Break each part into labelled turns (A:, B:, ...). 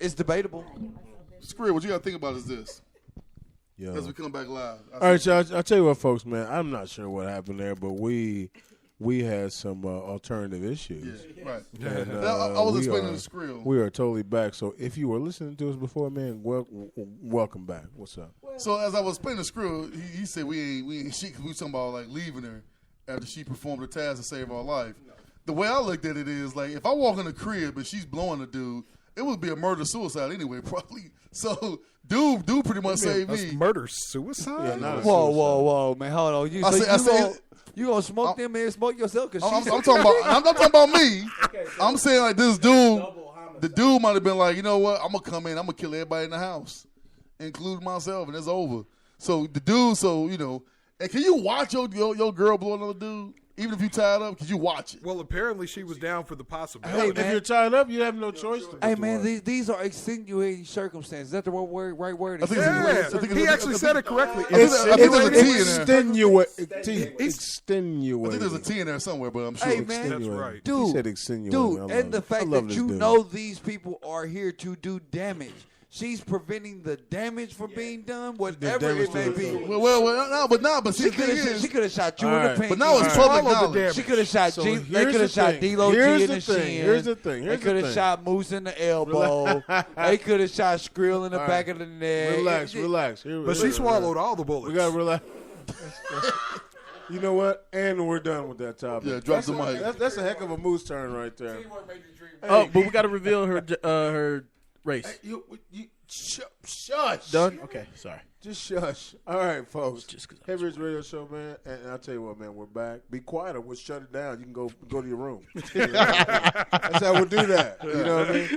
A: It's debatable.
B: Skrill, what you got to think about is this.
C: Yeah.
B: As we come back live.
C: All right, y'all, I'll tell you what, folks, man. I'm not sure what happened there, but we had some alternative issues.
B: Yeah, right.
C: And,
B: I was explaining to Skrill.
C: We are totally back. So if you were listening to us before, man, welcome back. What's up?
B: So as I was explaining to Skrill, he said we ain't shit 'cause we talking about like leaving her after she performed the task to save our life. The way I looked at it is like if I walk in the crib and she's blowing the dude, it would be a murder-suicide anyway, probably. So dude pretty much saved me.
D: Murder-suicide?
C: Yeah, not a
A: Whoa, man, hold on. You gonna smoke them and smoke yourself? Cause
B: I'm talking about. I'm not talking about me. I'm saying like this dude. The dude might have been like, you know what? I'm gonna come in. I'm gonna kill everybody in the house, including myself, and it's over. So the dude. So you know, and can you watch your girl blow another dude? Even if you tied up, could you watch it?
D: Well, apparently she was down for the possibility.
A: Hey,
C: If
A: man.
C: you're tied up, you have no choice.
A: Hey man, these are extenuating circumstances. Is that the right word?
B: I think it's-
D: Yeah,
B: I think
D: he
B: it's-
D: actually said it correctly.
B: I think there's a T in there.
C: Extenuating.
B: I think there's a T in there somewhere, but I'm sure.
A: Hey, man.
D: That's right.
C: He
A: Dude,
C: said extenuating.
A: dude,
C: I love
A: and the
C: it. I
A: fact
C: love
A: that
C: this
A: you
C: dude.
A: know these people are here to do damage. She's preventing the damage from being done, whatever
C: damage
A: it may
C: to
A: be.
C: the-
B: But see,
A: She
B: the thing is,
A: could have shot you
C: All
A: in the
C: right.
A: pinky.
B: but now it's
D: All
B: public
D: of the
B: knowledge.
D: damage.
A: She could have shot
C: So
A: G.
C: here's
A: They could
C: the
A: have shot
C: thing.
A: D-Lo G
C: Here's
A: in
C: the
A: the
C: thing.
A: shin.
C: Here's the thing.
A: They
C: Here's the
A: could have
C: thing.
A: shot Moose in the elbow. They could have shot Skrill in the
C: All
A: back
C: right.
A: of the neck.
C: Relax.
D: But she swallowed all the bullets.
C: We gotta relax. You know what? And we're done with that topic.
B: Yeah, drop the mic.
C: That's a heck of a moose turn right there.
E: Oh, but we got to reveal her race.
C: You shush.
E: Done? Okay, sorry.
C: Just shush. All right, folks.
E: Just 'cause
C: Heavy Rich Radio Show, man. And I'll tell you what, man, we're back. Be quiet or we'll shut it down. You can go to your room. That's how we'll do that. You know what I mean?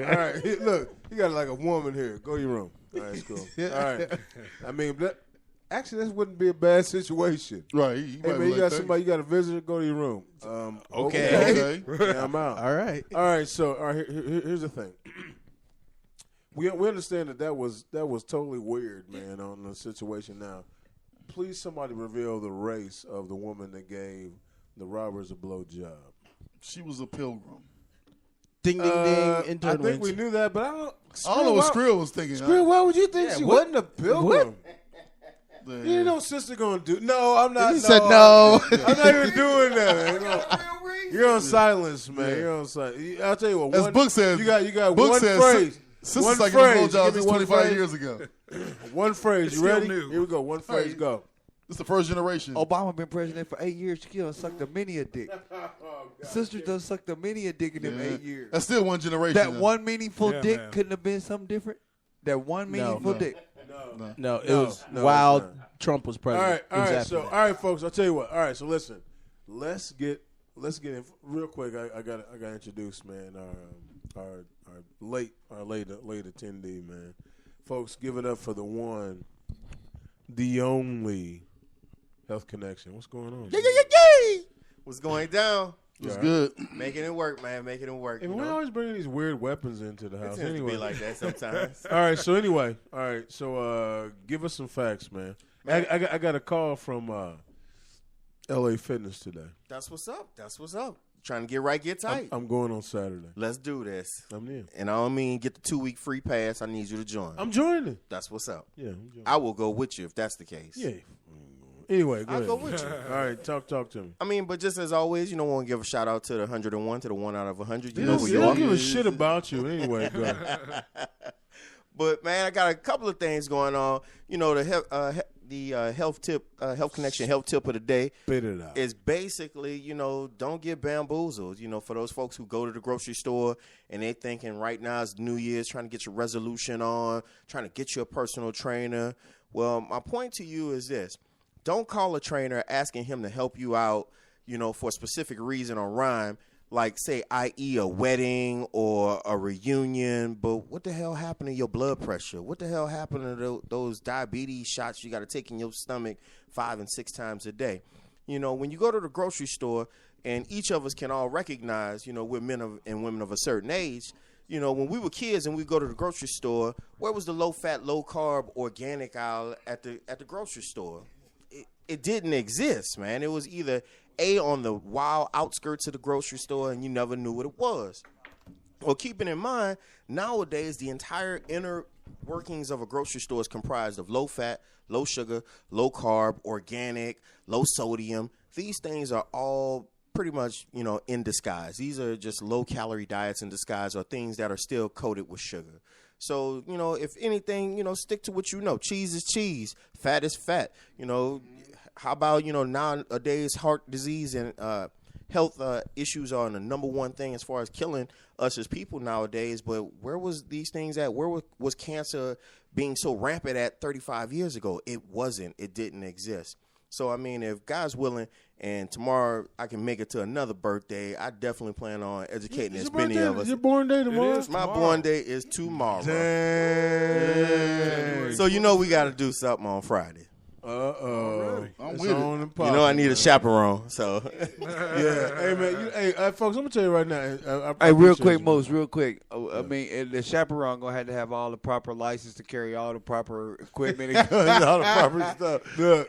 C: All right. Look, you got like a woman here. Go to your room. All right, it's cool. All right. I mean, actually, this wouldn't be a bad situation.
B: Right.
C: Hey, man, you got somebody, you got a visitor, go to your room.
E: Okay.
C: Yeah, I'm out.
E: All right.
C: All right, so here's the thing. We understand that was totally weird, man, on the situation. Now, please somebody reveal the race of the woman that gave the robbers a blowjob.
B: She was a pilgrim.
E: Ding, ding, ding.
C: I
E: Intern
C: think we
E: wins.
C: knew that, but I
B: I don't know what Skrill was thinking.
C: Skrill, why would you think she wasn't a pilgrim?
B: Yeah.
C: You know, sister gonna do. No, I'm not.
A: He said no.
C: I'm not even doing that. You're on silence, man. You're on silence. I'll tell you what.
B: As
C: one,
B: Book says,
C: you got
B: Book
C: one
B: says,
C: phrase.
B: Sisters
C: One
B: like
C: phrase.
B: blowjobs
C: Give me
B: is
C: one
B: 25
C: phrase.
B: years ago.
C: One phrase.
D: It's
C: You
D: still
C: ready?
D: new.
C: Here we go. One phrase. Go.
B: It's the first generation.
A: Obama been president for 8 years. She done sucked a many a dick. Sister done sucked a many a dick in them 8 years.
B: That's still one generation.
A: That
B: though.
A: one meaningful
D: Yeah,
A: dick
D: man.
A: couldn't have been something different. That one meaningful dick.
E: No, it
C: No,
E: was
C: no,
E: while
C: it's not.
E: Trump was
C: All
E: president.
C: right. All
E: It was
C: right.
E: after
C: So,
E: that.
C: all right, folks. I'll tell you what. All right. So, listen. Let's get in real quick. I got to introduce, man, our late attendee, man. Folks, give it up for the one, the only Health Connection. What's going on?
F: What's going down?
B: It's good.
F: Making it work, man. Making it work.
C: And
F: You
C: we
F: know?
C: always bring these weird weapons into the
F: It
C: house.
F: tends to
C: Anyway,
F: be like that sometimes.
C: all right. So anyway, all right. So give us some facts, man. I got a call from LA Fitness today.
F: That's what's up. That's what's up. Trying to get right, get tight.
C: I'm going on Saturday.
F: Let's do this.
C: I'm in.
F: And I don't mean get the 2-week free pass. I need you to join.
C: I'm joining.
F: That's what's up.
C: Yeah, I'm joining.
F: I will go with you if that's the case.
C: Yeah. Anyway, go
F: I'll
C: ahead.
F: go with you.
C: All right, talk to me.
F: I mean, but just as always, you know, want to give a shout out to the 101, to the 1 out of 100. You know who
C: They
F: you
C: don't
F: are.
C: give a shit about you anyway. Go ahead.
F: But man, I got a couple of things going on. You know, the health connection health tip of the day
C: Spit it out.
F: is basically, you know, don't get bamboozled. You know, for those folks who go to the grocery store and they thinking right now is New Year's, trying to get your resolution on, trying to get you a personal trainer. Well, my point to you is this. Don't call a trainer asking him to help you out, you know, for a specific reason or rhyme, like, say, i.e. a wedding or a reunion. But what the hell happened to your blood pressure? What the hell happened to those diabetes shots you got to take in your stomach 5 and 6 times a day? You know, when you go to the grocery store, and each of us can all recognize, you know, we're men and women of a certain age. You know, when we were kids and we go to the grocery store, where was the low-fat, low-carb, organic aisle at the grocery store? It didn't exist, man. It was either on the wild outskirts of the grocery store, and you never knew what it was. Well, keeping in mind, nowadays the entire inner workings of a grocery store is comprised of low fat, low sugar, low carb, organic, low sodium. These things are all pretty much, in disguise. These are just low calorie diets in disguise, or things that are still coated with sugar. So, if anything, stick to what you know. Cheese is cheese. Fat is fat. How about, nowadays heart disease and health issues are the number one thing as far as killing us as people nowadays. But where was these things at? Where was cancer being so rampant at 35 years ago? It wasn't. It didn't exist. So, if God's willing and tomorrow I can make it to another birthday, I definitely plan on educating as many of us.
C: Your born day tomorrow?
F: My born day is tomorrow.
C: Dang.
F: So, we got to do something on Friday.
B: I'm with it.
F: I need a chaperone. So,
C: yeah. Hey, man. Hey, folks, I'm going to tell you right now.
A: Hey, real quick, real quick. The chaperone going to have all the proper license to carry all the proper equipment and guns, all the proper stuff.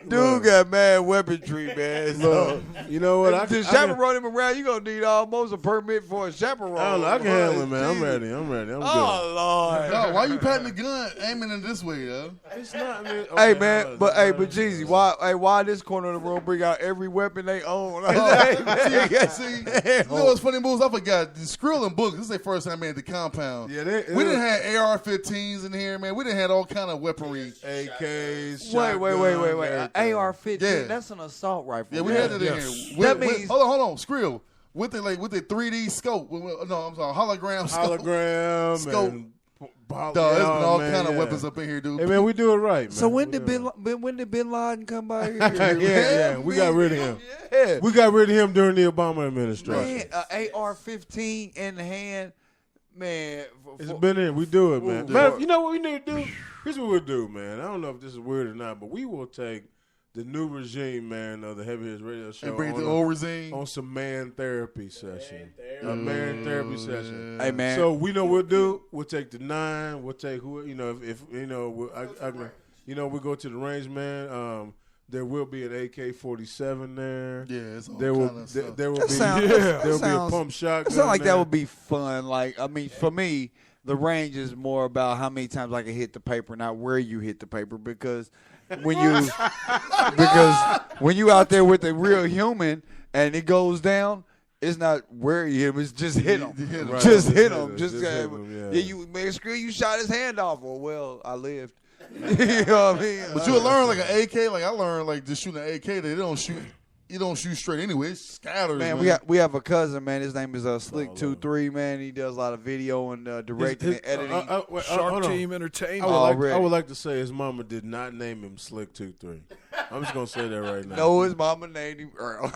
A: Dude got mad weaponry, man. So,
C: you know what?
A: To chaperone him around, you're going to need almost a permit for a chaperone.
C: I don't know. I can handle it, man. I'm ready. I'm good.
A: Oh, Lord.
B: No, why you patting the gun aiming it this way, though?
C: It's not, man.
A: Hey, man, but Jeezy, why this corner of the room bring out every weapon they own?
B: See, you know what's funny, Moves? I forgot. The Skrill and Book, this is their first time at the compound.
C: Yeah,
B: we didn't have AR-15s in here, man. We didn't have all kind of weaponry.
C: AKs,
A: Wait. AR-15,
B: Yeah.
A: that's an assault rifle.
B: Yeah, we had it in here.
A: That means...
B: Hold on, Skrill. With the 3D scope. No, I'm sorry, hologram scope.
C: Scope.
B: And there's been all kind of weapons up in here, dude.
C: Hey, man, we do it right, man.
A: So when did Bin Laden come by here?
C: yeah, we got rid of him.
A: Yeah.
C: We got rid of him during the Obama administration.
A: Man, AR-15 in hand, man.
C: It's been in. We do it, man. Man, you know what we need to do? Here's what we'll do, man. I don't know if this is weird or not, but we will take the new regime, man, of the Heavy Hitters Radio Show
B: and bring the old regime
C: on some man therapy session. A man therapy session.
A: Hey, man.
C: So we know what we'll do. We'll take the 9. We'll take who, if we go to the range, man. There will be an AK-47 there.
B: Yeah, it's all
C: there
B: kind
C: will
B: of stuff.
C: there will be a pump shotgun.
A: It sounds like
C: there.
A: that would be fun. For me, the range is more about how many times I can hit the paper, not where you hit the paper, because when you out there with a real human and it goes down, it's not where you hit him, it's just hit him.
C: Right.
A: Just hit him. You shot his hand off. Well, I lived. You know what I mean?
B: But you'll learn like an AK. Like I learned like just shooting an AK. They don't shoot. You don't shoot straight anyway. It scatters.
A: Man, we have a cousin, man. His name is Slick23, man. He does a lot of video and directing and editing.
D: Shark Team Entertainment.
C: I would like to say his mama did not name him Slick23. I'm just gonna say that right now.
A: No, his mama named him Earl.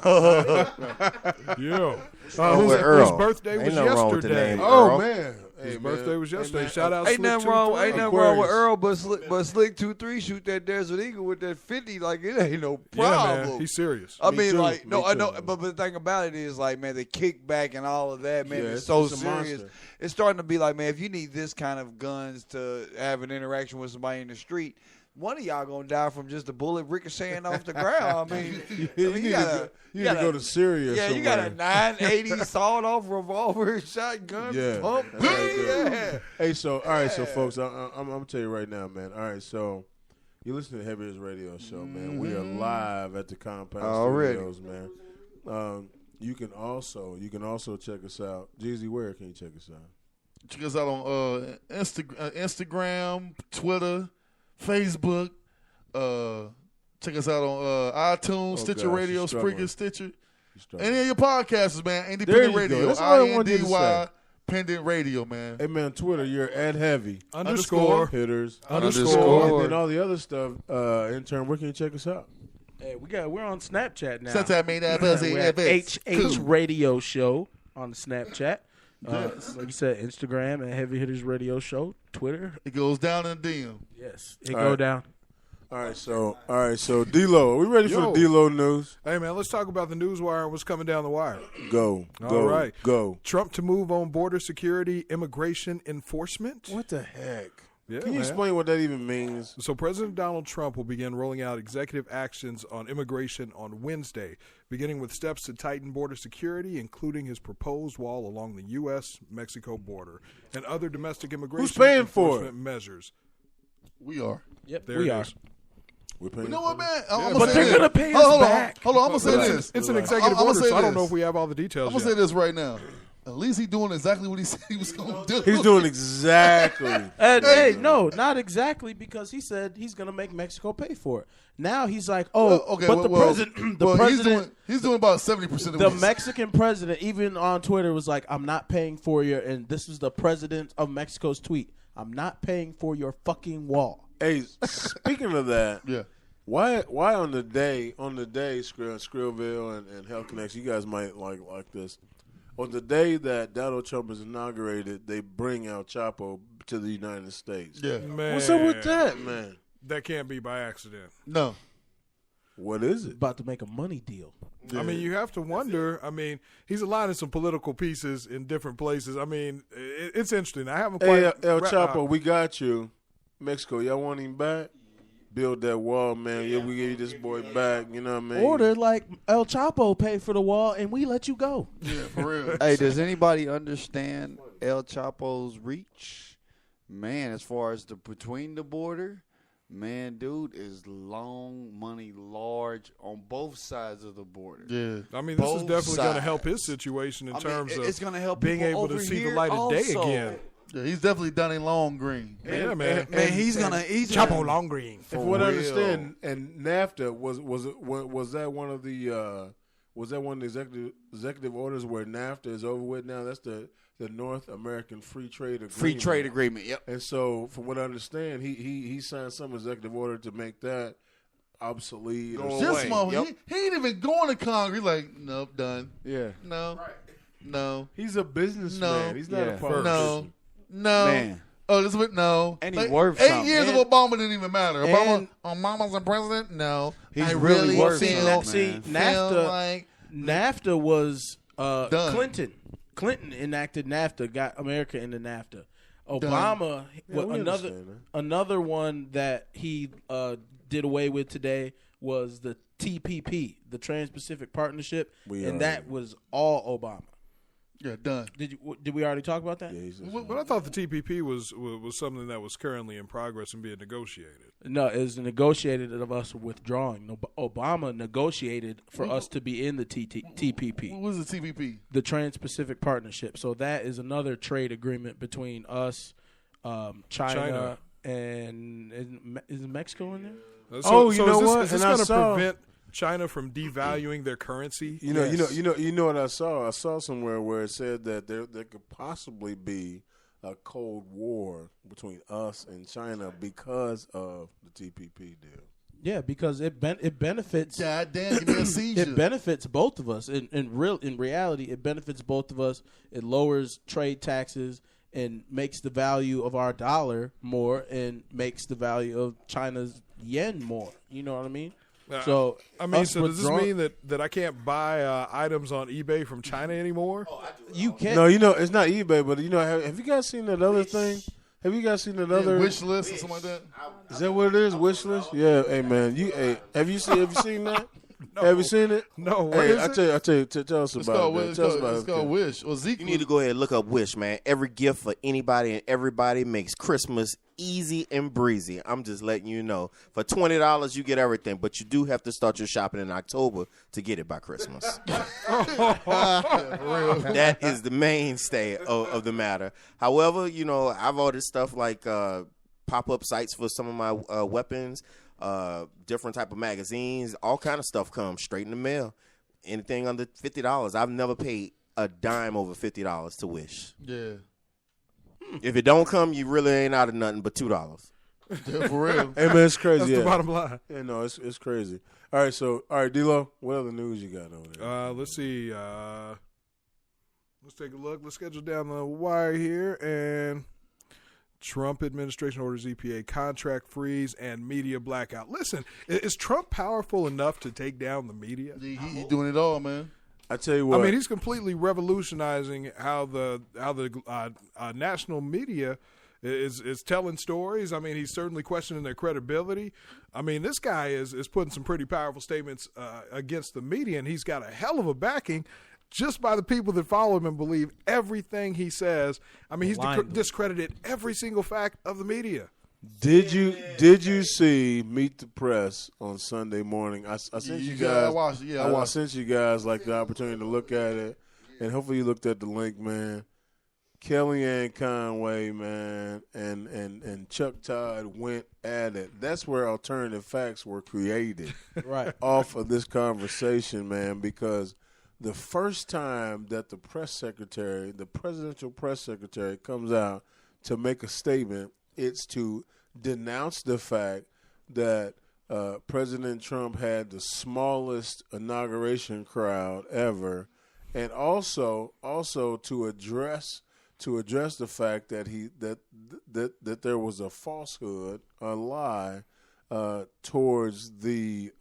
D: Yeah.
F: Whose
D: birthday was yesterday?
C: Oh man.
D: His birthday was yesterday. Shout out
A: Ain't nothing wrong with Earl, but Slick23 shoot that Desert Eagle with that 50 like it ain't no problem.
D: Yeah, man. He's serious.
A: I mean, I know, but the thing about it is like, man, the kickback and all of that, man, is so serious. It's starting to be like, man, if you need this kind of guns to have an interaction with somebody in the street, one of y'all gonna die from just a bullet ricocheting off the ground. I mean, you gotta
C: go to Syria.
A: Yeah,
C: somewhere.
A: you got a 980 sawed-off revolver, shotgun, pump.
C: Yeah. Hey, so all right, so folks, I'm gonna tell you right now, man. All right, so you listen to Heavy Hitters Radio Show, man. We are live at the Compound Studios, man. You can also check us out. Jeezy, where can you check us out?
B: Check us out on Instagram, Twitter, Facebook. Check us out on iTunes, Stitcher Radio, Spreaker, Stitcher. Any of your podcasts, man. Independent Radio.
C: That's all I wanted you to say.
B: Independent Radio, man.
C: Hey, man, Twitter, you're at Heavy
D: _Hitters
C: _. And then all the other stuff. Intern, where can you check us out?
E: Hey, we're on Snapchat now.
B: We're
E: at HH Radio Show on the Snapchat. Like you said, Instagram and Heavy Hitters Radio Show, Twitter.
B: It goes down in the DM.
E: Yes, it go down.
C: All right, so D-Lo, are we ready for the D-Lo news?
D: Hey, man, let's talk about the news wire and what's coming down the wire.
C: Go.
D: All right.
C: Go.
D: Trump to move on border security, immigration enforcement.
C: What the heck?
D: Yeah,
C: Can you
D: man.
C: explain what that even means?
D: So President Donald Trump will begin rolling out executive actions on immigration on Wednesday, beginning with steps to tighten border security, including his proposed wall along the U.S.-Mexico border and other domestic immigration
C: Who's paying for
D: enforcement measures.
B: We are.
E: Yep,
D: There
E: we
D: it
E: are.
D: is.
C: We're paying
B: You know what,
C: for it?
B: man? I'm
D: but
B: gonna say
E: they're
B: this.
E: gonna pay us
B: hold
E: back.
B: Hold on. I'm gonna say
D: But
B: this.
D: it's an executive
B: I'ma
D: order,
B: say
D: so I don't
B: this.
D: know if we have all the details
B: I'm gonna
D: yet.
B: say this right now. At least he's doing exactly what he said he was gonna do.
C: He's doing exactly.
E: Hey, no, not exactly, because he said he's going to make Mexico pay for it. Now he's like, president,
B: he's doing about 70% of
E: the
B: what he said.
E: Mexican president, even on Twitter, was like, I'm not paying for your, and this is the president of Mexico's tweet, I'm not paying for your fucking wall.
C: Hey, speaking of that,
B: Yeah.
C: why on the day Skrillville and Hell Connects, you guys might like this. On the day that Donald Trump is inaugurated, they bring El Chapo to the United States.
B: Yeah.
D: Man,
C: What's up with that, man?
D: That can't be by accident.
B: No.
C: What is it?
E: About to make a money deal.
B: Yeah.
D: I mean, you have to wonder. I mean, he's aligning some political pieces in different places. I mean, it's interesting. I haven't quite.
C: Hey, El Chapo, we got you. Mexico, y'all want him back? Build that wall, man. Yeah, we give you this boy back. You know what I mean?
E: Or they're like, El Chapo paid for the wall, and we let you go.
B: Yeah, for real.
A: Hey, does anybody understand El Chapo's reach? Man, as far as the between the border, man, dude is long money, large on both sides of the border.
B: Yeah.
D: I mean, this is
A: Both
D: definitely going to help
A: sides.
D: his situation in
A: I mean,
D: terms
A: it's
D: of
A: gonna help
D: being
A: people
D: able to
A: over
D: see the
A: here
D: light of day
A: also.
D: again.
B: Yeah, he's definitely done a long green.
D: Yeah, man.
A: Man, he's gonna
D: Chapo Long Green.
C: From what I
A: real.
C: understand, and NAFTA was that one of the executive orders where NAFTA is over with now? That's the North American Free Trade Agreement.
A: Free trade agreement. Yep.
C: And so, from what I understand, he signed some executive order to make that obsolete.
A: Go
B: This
A: away.
B: motherfucker,
A: Yep.
B: he ain't even going to Congress. He's like, nope, done.
A: Yeah.
B: No. No.
C: He's a businessman.
B: No.
C: He's not
A: Yeah.
C: a politician.
B: No. No.
A: Man.
B: Oh, this is no.
A: And he
B: Like,
A: worth
B: 8
A: something.
B: years
A: And-
B: of Obama didn't even matter.
E: and-
B: Obama's the president? No.
A: He's
B: I
A: really worth
B: feel,
A: something,
E: See,
A: man.
E: NAFTA,
B: like
E: NAFTA was
B: Done.
E: Clinton. Clinton enacted NAFTA, got America into NAFTA. Obama,
C: Yeah, we
E: another
C: understand that.
E: another one that he did away with today was the TPP, the Trans-Pacific Partnership, and that was all Obama.
B: yeah, done.
E: Did we already talk about that?
C: Yeah, he's a-
D: But I thought the TPP was something that was currently in progress and being negotiated.
E: No, it was negotiated of us withdrawing. No, Obama negotiated for us to be in the TPP.
B: What was the TPP?
E: The Trans-Pacific Partnership. So that is another trade agreement between us, China. And is Mexico in there?
C: Oh, you know
D: is this,
C: what?
D: Is this
C: And I
D: going to
C: saw-
D: prevent China from devaluing their currency?
C: You know what I saw? I saw somewhere where it said that there could possibly be a Cold War between us and China because of the TPP deal.
E: Yeah, because it benefits.
B: God damn, give me a seizure.
E: It benefits both of us. In reality, it benefits both of us. It lowers trade taxes and makes the value of our dollar more, and makes the value of China's yen more. You know what I mean? So
D: does this mean that I can't buy items on eBay from China anymore?
E: you can't?
C: No, it's not eBay, but have you guys seen that other thing? Have you guys seen that other
B: wish list or something like that?
C: Is that what it is? Wish list? Yeah, hey man, have you seen that? Have you seen it?
D: No, what
C: Hey,
D: is it?
C: I tell you, tell us
B: It's
C: about
B: called,
C: it.
B: it's
C: Tell us
B: called,
C: about
B: it's
C: it.
B: called Wish. Or Zeke.
F: You need to go ahead and look up Wish, man. Every gift for anybody and everybody makes Christmas easy and breezy. I'm just letting you know. For $20, you get everything, but you do have to start your shopping in October to get it by Christmas. That is the mainstay of the matter. However, I've ordered stuff like pop-up sites for some of my weapons, different type of magazines, all kind of stuff comes straight in the mail. Anything under $50. I've never paid a dime over $50 to Wish.
B: Yeah.
C: If it don't come, you really ain't out of nothing but $2.
B: Yeah, for real.
C: Hey man, it's crazy.
D: That's
C: yeah.
D: the bottom line.
C: Yeah, no, it's crazy. All right, D-Lo, what other news you got over there?
D: Let's see. Let's take a look. Let's schedule down the wire here. And Trump administration orders EPA contract freeze and media blackout. Listen, is Trump powerful enough to take down the media?
B: He doing it all, man.
C: I tell you what.
D: I mean, he's completely revolutionizing how the national media is telling stories. I mean, he's certainly questioning their credibility. I mean, this guy is putting some pretty powerful statements against the media, and he's got a hell of a backing just by the people that follow him and believe everything he says. I mean, he's discredited every single fact of the media.
C: Did you see Meet the Press on Sunday morning? I sent you guys.
B: I watched it. Yeah,
C: I sent you guys like the opportunity to look at it, and hopefully you looked at the link, man. Kellyanne Conway, man, and Chuck Todd went at it. That's where alternative facts were created,
E: right?
C: Off of this conversation, man, because the first time that the presidential press secretary, comes out to make a statement, it's to denounce the fact that President Trump had the smallest inauguration crowd ever, and also to address the fact that that there was a falsehood, a lie towards the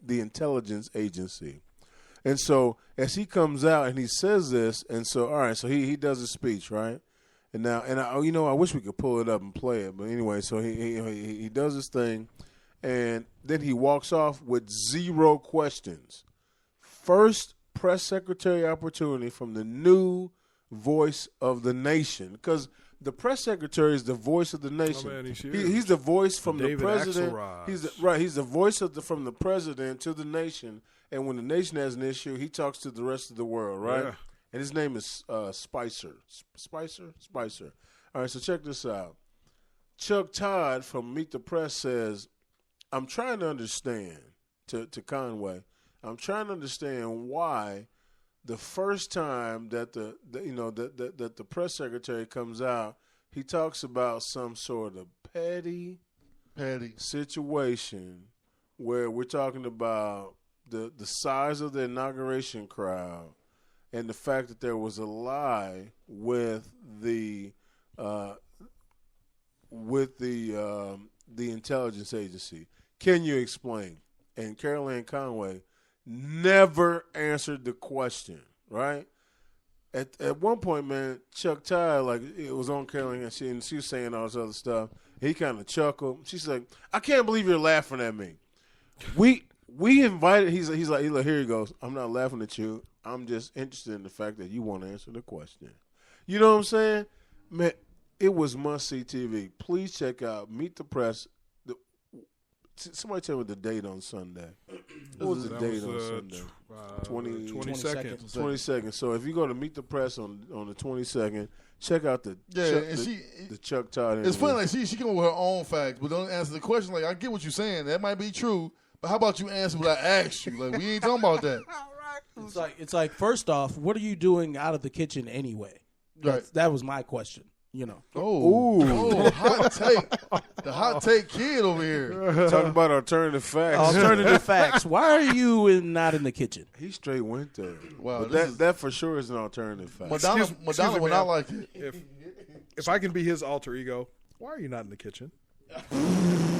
C: intelligence agency. And so as he comes out and he says this, and so all right, so he does a speech, right? And I wish we could pull it up and play it, but anyway, so he does his thing, and then he walks off with 0 questions. First press secretary opportunity from the new voice of the nation, because the press secretary is the voice of the nation.
D: Oh, man,
C: he's the voice from the president.
D: Axelrod.
C: He's the voice from the president to the nation, and when the nation has an issue, he talks to the rest of the world, right?
D: Yeah.
C: And his name is Spicer. Spicer. All right, so check this out. Chuck Todd from Meet the Press says, I'm trying to understand, to Conway, I'm trying to understand why the first time that the press secretary comes out, he talks about some sort of petty situation where we're talking about the size of the inauguration crowd and the fact that there was a lie with the intelligence agency. Can you explain? And Kellyanne Conway never answered the question, right? At one point, man, Chuck Todd, like, it was on Kellyanne, and she was saying all this other stuff. He kind of chuckled. She's like, I can't believe you're laughing at me. We invited, he's like, here he goes. I'm not laughing at you. I'm just interested in the fact that you want to answer the question. You know what I'm saying? Man, it was must-see TV. Please check out Meet the Press. Somebody tell me the date on Sunday. What was the date on Sunday?
D: 22nd.
C: 22nd. So if you go to Meet the Press on the 22nd, check out the Chuck Todd interview.
B: It's funny, like she come with her own facts, but don't answer the question. Like, I get what you're saying. That might be true, but how about you answer what I asked you? Like, we ain't talking about that.
E: It's like first off, what are you doing out of the kitchen anyway?
B: Right.
E: That was my question. You know.
B: Oh, hot take. The hot take kid over here.
C: Talking about alternative facts.
E: Alternative facts. Why are you not in the kitchen?
C: He straight went there.
B: Wow,
C: that for sure is an alternative fact.
B: Madonna would not like it.
D: If I can be his alter ego, why are you not in the kitchen?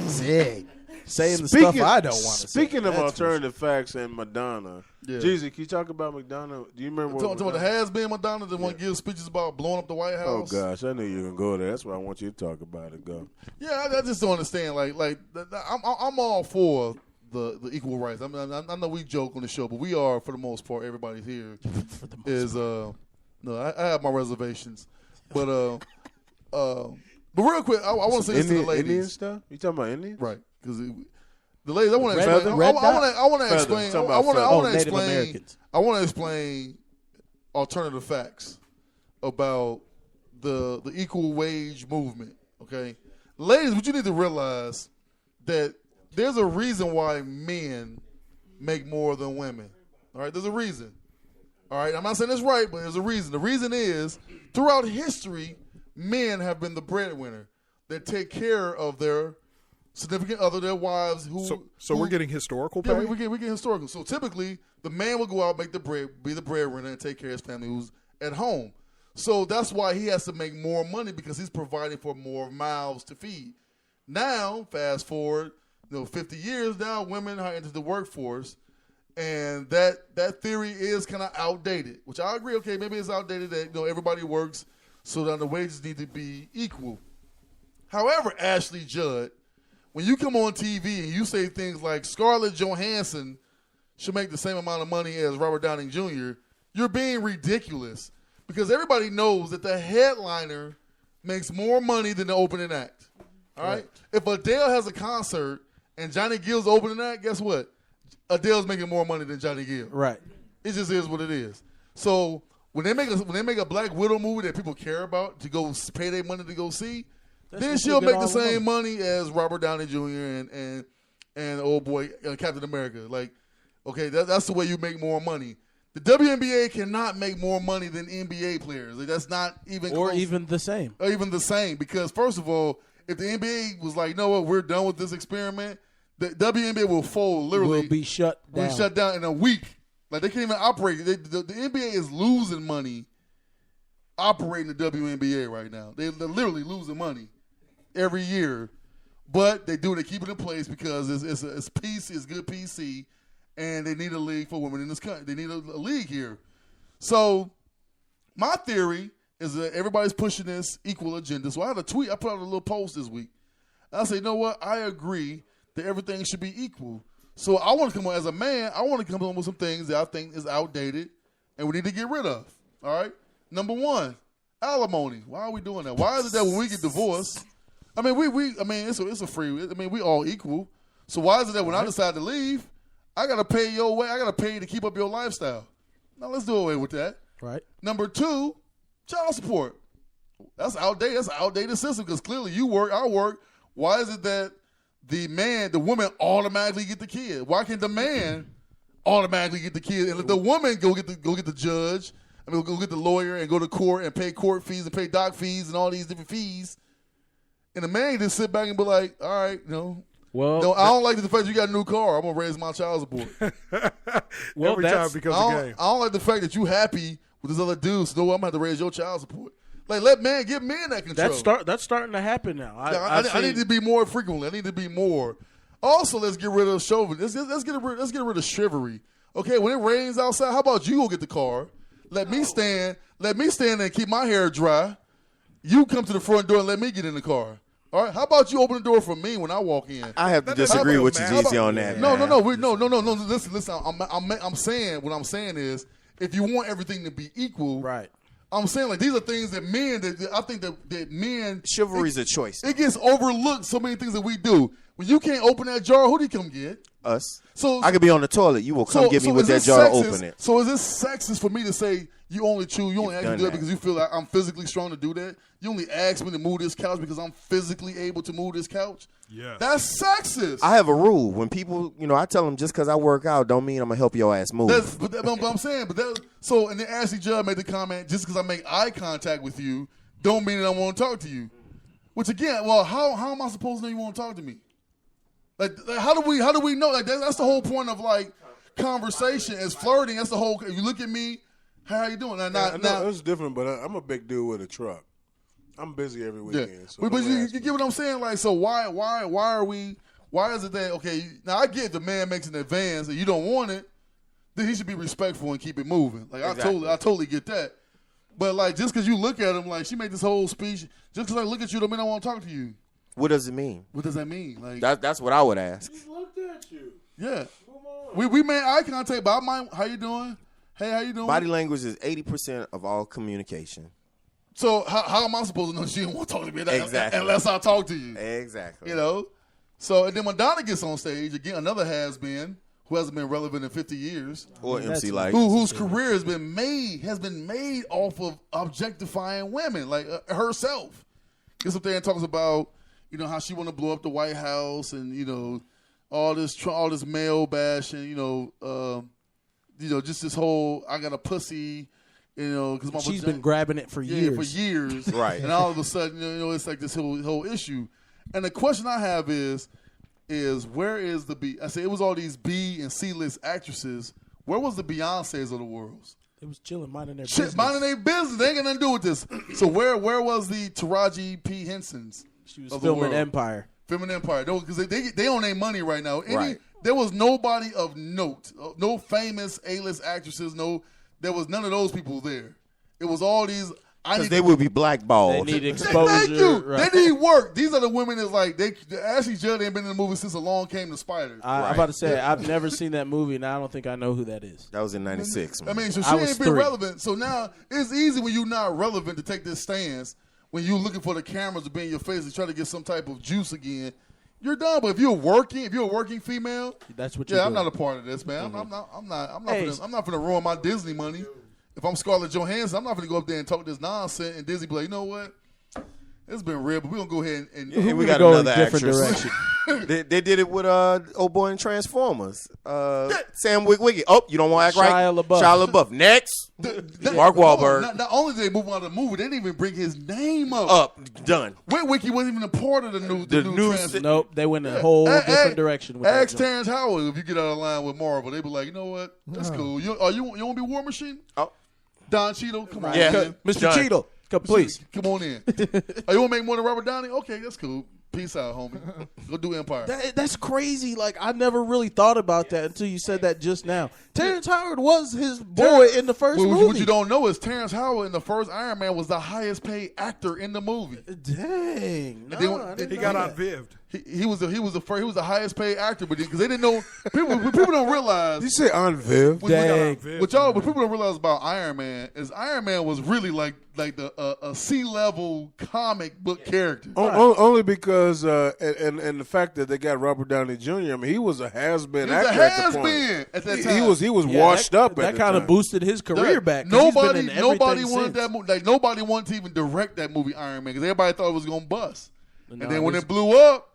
E: Sick. Saying the stuff I don't want to say.
C: Speaking of alternative facts and Madonna, Jeezy, can you talk about Madonna? Do you remember
B: talking about the has-been Madonna that want to give speeches about blowing up the White House?
C: Oh, gosh, I knew you were going to go there. That's why I want you to talk about it. Go.
B: Yeah, I just don't understand. Like I'm all for the equal rights. I mean, I know we joke on the show, but we are, for the most part, everybody here is no, I have my reservations. But real quick, I want to say this to the ladies.
C: Indian stuff? You talking about Indian?
B: Right. Because the ladies, I want to explain. I want to explain alternative facts about the equal wage movement. Okay, ladies, what you need to realize that there's a reason why men make more than women. All right, there's a reason. All right, I'm not saying it's right, but there's a reason. The reason is throughout history, men have been the breadwinner that take care of their significant other, their wives. So
D: we're getting historical pay?
B: Yeah, we're getting historical. So typically, the man will go out, make the bread, be the breadwinner, and take care of his family who's at home. So that's why he has to make more money, because he's providing for more mouths to feed. Now, fast forward, 50 years now, women are into the workforce, and that theory is kind of outdated, which I agree. Okay, maybe it's outdated that everybody works so that the wages need to be equal. However, Ashley Judd, when you come on TV and you say things like Scarlett Johansson should make the same amount of money as Robert Downey Jr., you're being ridiculous because everybody knows that the headliner makes more money than the opening act. All right? If Adele has a concert and Johnny Gill's opening act, guess what? Adele's making more money than Johnny Gill.
E: Right.
B: It just is what it is. So when they make a Black Widow movie that people care about to go pay their money to go see, then she'll make the same money as Robert Downey Jr. and old boy Captain America. Like, okay, that's the way you make more money. The WNBA cannot make more money than NBA players. Like, that's not even
E: or
B: close.
E: even the same.
B: Or even the same, because first of all, if the NBA was like, you know what, we're done with this experiment, the WNBA will fold. Literally,
E: will be shut down.
B: Will shut down in a week. Like, they can't even operate. The NBA is losing money operating the WNBA right now. They're literally losing money every year, but they keep it in place because it's PC, it's good PC, and they need a league for women in this country. They need a league here. So my theory is that everybody's pushing this equal agenda. So I had a tweet. I put out a little post this week. I say, you know what? I agree that everything should be equal. So I want to come on as a man. I want to come on with some things that I think is outdated and we need to get rid of. All right. Number one, alimony. Why are we doing that? Why is it that when we get divorced? I mean, it's a free. I mean, we all equal. So why is it that when I decide to leave, I gotta pay your way? I gotta pay you to keep up your lifestyle. Now let's do away with that.
E: Right.
B: Number two, child support. That's outdated. That's an outdated system because clearly you work, I work. Why is it that the woman automatically get the kid? Why can't the man automatically get the kid and let the woman go get the judge? I mean, go get the lawyer and go to court and pay court fees and pay doc fees and all these different fees. And the man just sit back and be like, all right, well, no, I don't like the fact you got a new car. I'm going to raise my child support.
D: Every time because of game.
B: I don't like the fact that you happy with this other dude, so I'm going to have to raise your child support. Like, let man get men that control.
E: That's starting to happen now.
B: I need to be more frequently. I need to be more. Also, let's get rid of chauvinism. Let's get rid of chivalry. Okay, when it rains outside, how about you go get the car? Let me stand and keep my hair dry. You come to the front door and let me get in the car. All right. How about you open the door for me when I walk in?
F: I have to disagree with you, Jeezy, on that.
B: No. Listen. I'm saying what I'm saying is, if you want everything to be equal,
E: right?
B: I'm saying like these are things that men that I think that men
F: chivalry is a choice.
B: It gets overlooked. So many things that we do. When you can't open that jar, who do you come get?
F: Us.
B: So
F: I could be on the toilet. You will come get me with that jar. Open it.
B: So is this sexist for me to say you only ask me to do that because you feel like I'm physically strong to do that? You only ask me to move this couch because I'm physically able to move this couch?
D: Yeah.
B: That's sexist.
F: I have a rule. When people, I tell them just because I work out don't mean I'm going to help your ass move.
B: But I'm saying, and then Ashley Judd made the comment, just because I make eye contact with you don't mean that I want to talk to you. Which again, well, how am I supposed to know you want to talk to me? Like how do we know? Like that's the whole point of like conversation is flirting. That's the whole. If you look at me, how you doing?
C: Now it's different, but I'm a big dude with a truck. I'm busy every weekend.
B: Yeah.
C: So
B: but you get what I'm saying? Like, so why are we? Why is it that okay? Now I get the man makes an advance and you don't want it, then he should be respectful and keep it moving. Like exactly. I totally get that. But like just because you look at him, like she made this whole speech, just because I look at you don't mean I want to talk to you.
F: What does it mean?
B: What does that mean? Like
F: that's what I would ask.
C: Just looked at you.
B: Yeah. We made eye contact, but how you doing? Hey, how you doing?
F: Body language is 80% of all communication.
B: So how am I supposed to know she don't want to talk to me
F: exactly.
B: unless I talk to you?
F: Exactly.
B: So and then when Donna gets on stage, again, another has-been who hasn't been relevant in 50 years.
F: Or MC Lyte.
B: Whose career has been made off of objectifying women, like herself. Gets up there and talks about, how she want to blow up the White House and, all this male bashing, just this whole I got a pussy, because
E: she's been grabbing it for years.
B: For years,
F: right?
B: And all of a sudden, it's like this whole issue. And the question I have is where is the B? I say it was all these B and C list actresses. Where was the Beyoncés of the world?
E: They was chilling, minding their business.
B: Minding their business. They ain't got nothing to do with this. So where was the Taraji P. Hensons?
E: She was filming Empire.
B: Filming Empire. Because they own their money right now.
F: Right.
B: There was nobody of note. No famous A-list actresses. There was none of those people there. It was all these
F: Because they would be blackballed.
E: They need exposure.
B: Thank you.
E: Right.
B: They need work. These are the women that's like Ashley Judd ain't been in the movie since Along Came the Spider.
E: I'm about to say I've never seen that movie, and I don't think I know who that is.
F: That was in '96.
B: I mean, so she
E: I was
B: ain't been
E: 3.
B: relevant. So now it's easy when you're not relevant to take this stance. When you're looking for the cameras to be in your face and try to get some type of juice again, you're done. But if you're a working female,
E: That's what you're
B: I'm
E: doing.
B: not a part of this, man. I'm not
E: Hey.
B: going to ruin my Disney money. If I'm Scarlett Johansson, I'm not going to go up there and talk this nonsense. And Disney be like, you know what? It's been real, but we're going to go ahead and
F: we got
E: go in
F: another
E: a different
F: actress.
E: direction.
F: they did it with old boy in Transformers. Sam Witwicky. Oh, you don't want to act right?
E: Shia LaBeouf.
F: Shia LaBeouf. Next. Mark Wahlberg.
B: Not only did they move out of the movie, they didn't even bring his name up.
F: Done.
B: Witwicky wasn't even a part of the new Transformers.
E: Nope, they went in a whole different direction with that.
B: Ask
E: joint.
B: Terrence Howard if you get out of line with Marvel. They be like, you know what? That's cool. You want to be War Machine?
F: Oh.
B: Don Cheadle? Come on,
F: Yeah.
B: man.
E: Mr.
F: Done.
E: Cheadle, come please.
B: Come on in. Oh, you want to make more than Robert Downey? Okay, that's cool. Peace out, homie. Go do Empire.
E: That's crazy. Like, I never really thought about that until you said that just now. Terrence Howard was his boy in the first movie.
B: What you don't know is Terrence Howard in the first Iron Man was the highest paid actor in the movie.
E: Dang. No,
B: then-
E: I didn't
D: He
E: know
D: got
E: that.
D: on Viv'd.
B: He was the highest paid actor, but because they didn't know people don't realize.
C: Did you say on Viv?
E: Dang.
B: What people don't realize about Iron Man is Iron Man was really like a C-level comic book character.
C: Only because and the fact that they got Robert Downey Jr. I mean, he was a has-been
B: He was a
C: actor at the point.
B: has-been at that
C: He
B: time.
C: he was
E: Yeah,
C: washed up.
E: That
C: at
E: kind
C: the
E: of
C: time.
E: boosted his career back. 'cause he's been in
B: Nobody
E: everything
B: wanted
E: since.
B: that movie. Like nobody wanted to even direct that movie Iron Man because everybody thought it was gonna bust.
E: No,
B: And then when
E: he's-
B: it blew up,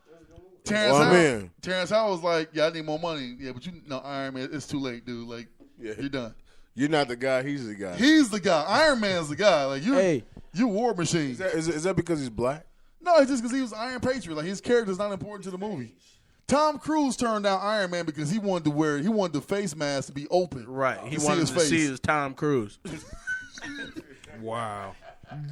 B: Terrence
C: Well,
B: Howard,
C: man.
B: Terrence Howard was like, "Yeah, I need more money." Yeah, but Iron Man, it's too late, dude. Like,
C: Yeah.
B: you're done.
C: You're not the guy. He's the guy.
B: He's the guy. Iron Man's the guy. Like
E: Hey.
B: you War Machine.
C: Is that because he's black?
B: No, it's just because he was Iron Patriot. Like his character's not important to the movie. Tom Cruise turned down Iron Man because he wanted the face mask to be open.
E: Right. He
B: to
E: wanted
B: his
E: to
B: face.
E: see his Tom Cruise.
D: Wow.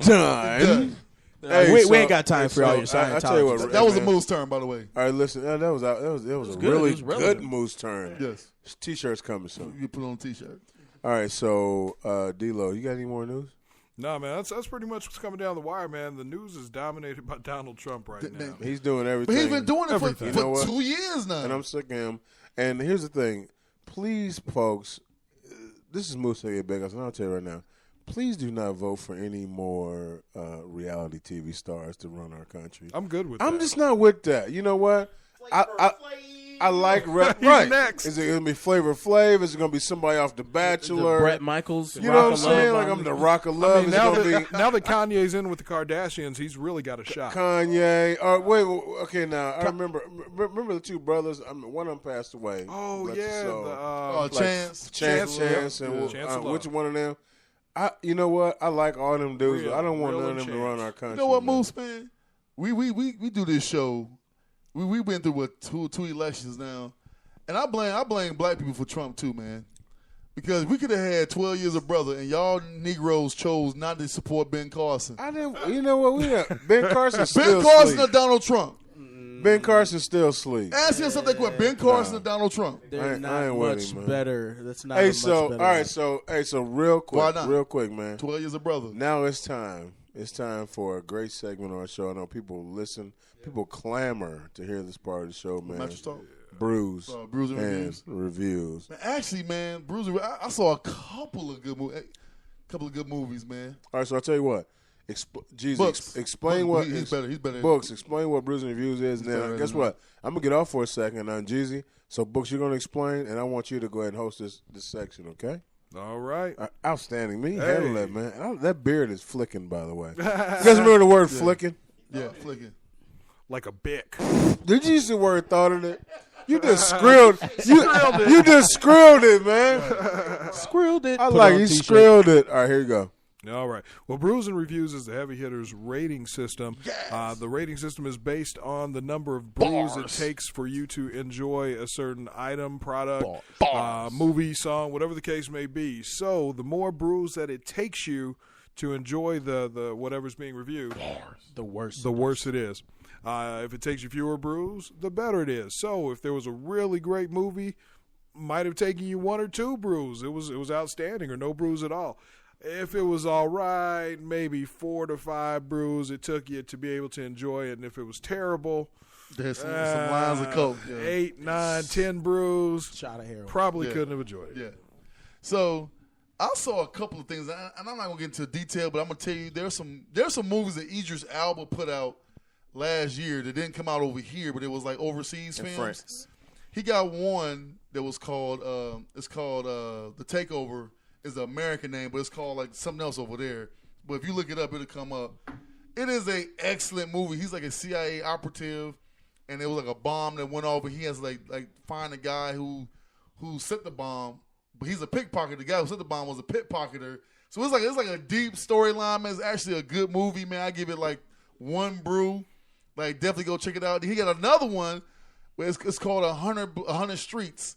C: Done.
E: Hey, we ain't got time for all your
C: I tell you
E: Scientology.
C: what,
B: That was a
C: man.
B: moose turn, by the way.
C: All right, listen. That was a
E: good.
C: really
E: It was
C: good
E: relevant.
C: moose turn.
B: Yes,
C: T-shirts coming soon.
B: you put on a T-shirt.
C: All right, so D-Lo, you got any more news?
D: No, man, that's pretty much what's coming down the wire, man. The news is dominated by Donald Trump right now.
C: He's doing
B: But
C: everything.
B: he's been doing it for
D: Everything.
C: You know what?
B: 2 years now.
C: and I'm sick of him. And here's the thing. Please, folks, this is Moose Vegas, and I'll tell you right now, please do not vote for any more reality TV stars to run our country.
D: I'm good with that.
C: I'm just not with that. You know what? I like right.
D: next.
C: Is it gonna be Flavor Flav? Is it gonna be somebody off The Bachelor?
E: Brett Michaels.
C: You know what I'm
E: Rock of
C: saying?
E: Love.
C: Like I'm the Rock of Love.
D: I mean,
C: Is it
D: now
C: gonna
D: that,
C: be
D: now that Kanye's in with the Kardashians, he's really got a shot.
C: Kanye? Wait. Okay, now I remember the two brothers. I mean, one of them passed away.
D: Oh,
C: Bless
D: yeah.
C: his soul.
D: The,
B: Chance.
C: Chance,
D: Love.
C: and
D: Chance of Love.
C: which one of them? You know what? I like all them dudes.
D: Real-
C: I don't want
D: real
C: none of them
D: and
C: to run
D: Chance.
C: our country.
B: You know what,
C: man.
B: Moose, man? We do this show. We've been through two elections now, and I blame black people for Trump too, man. Because we could have had 12 years of brother, and y'all Negroes chose not to support Ben Carson.
C: I didn't. You know what? Ben Carson's
B: Ben
C: still
B: Carson or
C: asleep.
B: Donald Trump?
C: Ben Carson's still asleep.
B: Ask him something quick. Ben Carson or Donald Trump?
E: They're
C: I
E: not
C: ain't with
E: much
C: him, man.
E: better. That's not.
C: Hey,
E: a much
C: so
E: better
C: all right, so real
B: Why
C: quick,
B: not?
C: man.
B: 12 years of brother.
C: Now it's time. It's time for a great segment on our show. I know people listen, people clamor to hear this part of the show, man.
B: Mattress Talk.
C: Brews,
B: Brews and Reviews.
C: reviews.
B: Man, actually, man, Bruiser, I saw a couple of good movies, man.
C: All right, so I'll tell you what.
B: Books.
C: Explain
B: Books.
C: what
B: He's better. He's better.
C: Books. Explain what Brews and Reviews is.
B: better
C: Now,
B: than
C: guess
B: me.
C: what? I'm gonna get off for a second on Jeezy. So, Books, you're gonna explain, and I want you to go ahead and host this section, okay?
D: All right.
C: Outstanding. Me,
D: Hey.
C: handle that, man. That beard is flicking, by the way. You guys remember the word flicking?
B: Yeah, flicking.
D: Like a bick.
C: Did you use the word thought of it? You just skrilled. You just skrilled it, man.
E: Skrilled it.
C: I
E: Put
C: like
E: on
C: you
E: t-shirt.
C: skrilled it. All right, here you go.
D: All right. Well, Brews and Reviews is the Heavy Hitters rating system. The rating system is based on the number of brews it takes for you to enjoy a certain item, product, movie, song, whatever the case may be. So the more brews that it takes you to enjoy the whatever's being reviewed,
E: The worst.
D: the worse it is. If it takes you fewer brews, the better it is. So if there was a really great movie, might have taken you 1 or 2 brews. It was outstanding, or no brews at all. If it was all right, maybe 4 to 5 brews it took you to be able to enjoy it. And if it was terrible,
B: there's some lines of coke.
D: 8, 9, 10 brews.
E: Shot of heroin.
D: Probably couldn't have enjoyed it.
B: Yeah. So I saw a couple of things, and I'm not gonna get into detail, but I'm gonna tell you there's some movies that Idris Elba put out last year that didn't come out over here, but it was like overseas films.
F: France.
B: He got one that was called The Takeover. Is the American name, but it's called like something else over there. But if you look it up, it'll come up. It is a excellent movie. He's like a CIA operative, and there was like a bomb that went off, and he has to like find a guy who set the bomb, but he's a pickpocketer. The guy who set the bomb was a pickpocketer. So it's like a deep storyline, man. It's actually a good movie, man. I give it like 1 brew. Like definitely go check it out. He got another one where it's called 100 Streets.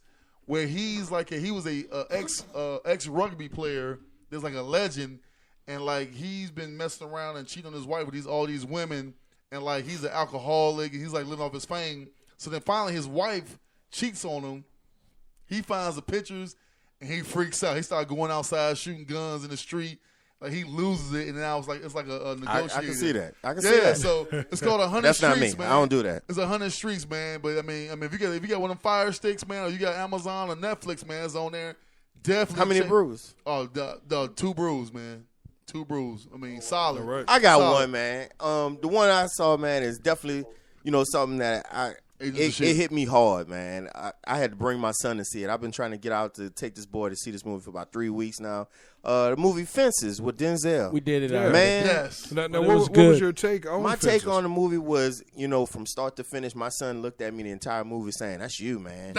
B: Where he's like he was a ex rugby player. There's like a legend, and like he's been messing around and cheating on his wife with all these women, and like he's an alcoholic and he's like living off his fame. So then finally his wife cheats on him. He finds the pictures and he freaks out. He started going outside shooting guns in the street. Like he loses it, and now it's like a negotiator.
F: I can see that. Yeah,
B: so it's called 100
F: That's
B: Streets,
F: not me.
B: man.
F: I don't do that.
B: It's 100 Streets, man. But I mean, if you got one of them Fire Sticks, man, or you got Amazon or Netflix, man, it's on there. Definitely.
F: How many brews?
B: Oh, the 2 brews, man. 2 brews. I mean, solid.
D: Right.
F: I got
B: solid.
F: one, man. The one I saw, man, is definitely something that it hit me hard, man. I had to bring my son to see it. I've been trying to get out to take this boy to see this movie for about 3 weeks now. The movie Fences with Denzel.
E: We did it,
F: man.
B: Yes.
D: Now what was your take on
F: My
D: Fences?
F: take on the movie was, from start to finish, my son looked at me the entire movie saying, "That's you, man."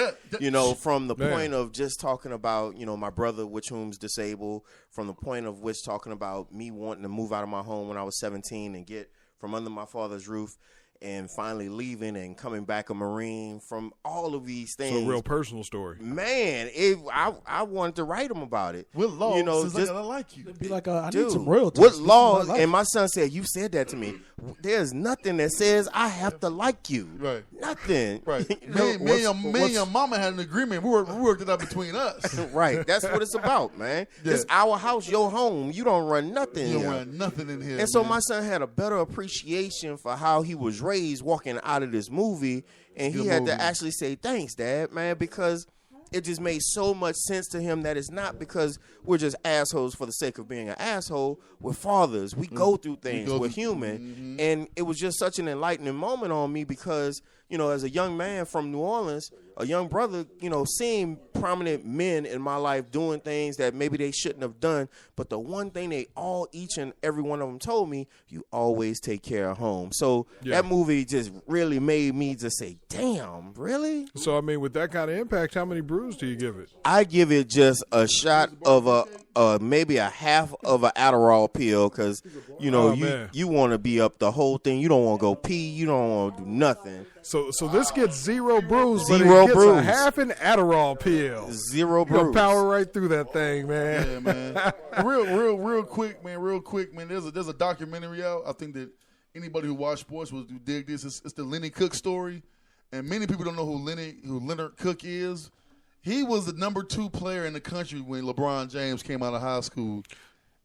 F: From the point of just talking about, my brother, which whom's disabled, from the point of which talking about me wanting to move out of my home when I was 17 and get from under my father's roof, and finally leaving and coming back a Marine, from all of these things.
D: It's a real personal story.
F: Man, I wanted to write him about it.
B: What law? Since I like you.
E: It'd be like, I
F: Dude,
E: need some royalties.
F: what law? And my son said, "You said that to me. There's nothing that says I have to like you.
B: Right.
F: Nothing.
B: Right. Me and your mama had an agreement. We worked it out between us.
F: Right. That's what it's about, man.
B: Yeah.
F: It's our house, your home. You don't run nothing
B: You don't
F: here.
B: run nothing in here.
F: And so
B: man.
F: my son had a better appreciation for how he was raised walking out of this movie, and he
B: Good
F: had
B: movie.
F: to actually say, "Thanks, Dad, man," because it just made so much sense to him that it's not because we're just assholes for the sake of being an asshole. We're fathers. We go through things. We're human. And it was just such an enlightening moment on me because, as a young man from New Orleans, a young brother, seeing prominent men in my life doing things that maybe they shouldn't have done. But the one thing each and every one of them told me, you always take care of home. So that movie just really made me just say, damn, really?
D: So, I mean, with that kind of impact, how many brews do you give it?
F: I give it just a shot of maybe a half of an Adderall pill because, you want to be up the whole thing. You don't want to go pee. You don't want to do nothing.
D: So this gets 0 brews, but
F: Zero
D: it gets
F: brews.
D: a half an Adderall pill.
F: 0
D: You're gonna
F: brews.
D: power right through that thing, man.
B: Yeah, man. real quick, man. There's a documentary out. I think that anybody who watch sports will dig this. It's the Lenny Cook story, and many people don't know who Leonard Cook is. He was the number 2 player in the country when LeBron James came out of high school,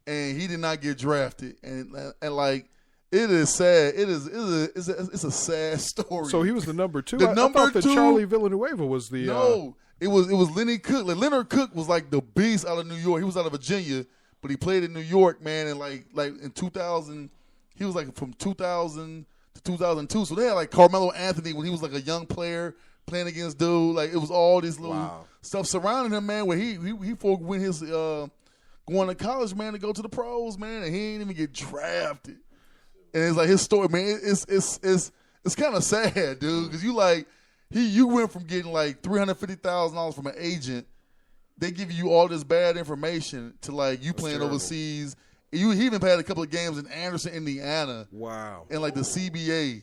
B: and he did not get drafted. And like, it is sad. It's a sad story.
D: So he was the number 2.
B: The
D: I
B: number
D: thought that
B: 2
D: Charlie Villanueva was the.
B: No, it was Lenny Cook. Like, Leonard Cook was like the beast out of New York. He was out of Virginia, but he played in New York, man. And like in 2000, he was like from 2000 to 2002. So they had like Carmelo Anthony when he was like a young player playing against dude. Like it was all this little stuff surrounding him, man. Where he went his going to college, man, to go to the pros, man, and he ain't even get drafted. And it's like his story, man. It's kind of sad, dude, because you went from getting like $350,000 from an agent. They give you all this bad information to like you playing overseas. He even played a couple of games in Anderson, Indiana.
D: Wow.
B: And like the CBA,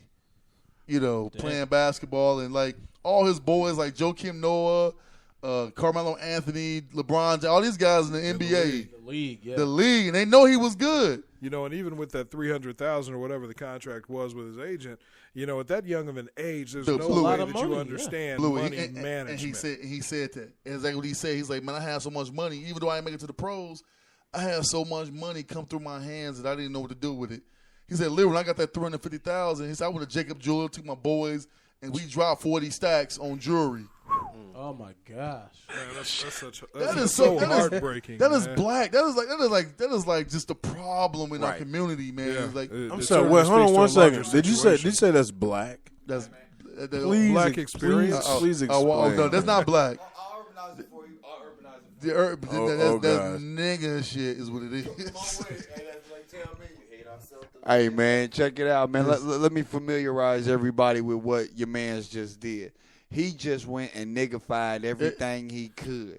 B: playing basketball, and like all his boys like Joakim Noah, Carmelo Anthony, LeBron, all these guys in the NBA. The league, and they know he was good.
D: And even with that $300,000 or whatever the contract was with his agent, at that young of an age, there's no way that you understand money management.
B: And he said that. And exactly what he said. He's like, man, I have so much money. Even though I ain't make it to the pros, I had so much money come through my hands that I didn't know what to do with it. He said, literally, when I got that $350,000, he said, I went to Jacob Jeweler, took my boys, and we dropped 40 stacks on jewelry.
E: Oh my gosh,
D: man,
B: that is
D: so heartbreaking.
B: That is black. That is like just a problem in our community, man.
D: Yeah.
B: Like,
C: I'm sorry. Wait, hold on one second. Did you say that's black?
B: That's
C: please,
D: black experience.
C: Please explain.
B: No, that's not black.
A: I'll urbanize it for you. I'll urbanize it.
B: That nigga shit is what it is.
A: Hey, man, check it out, man. Let me familiarize everybody with what your man's just did. He just went and niggified everything he could.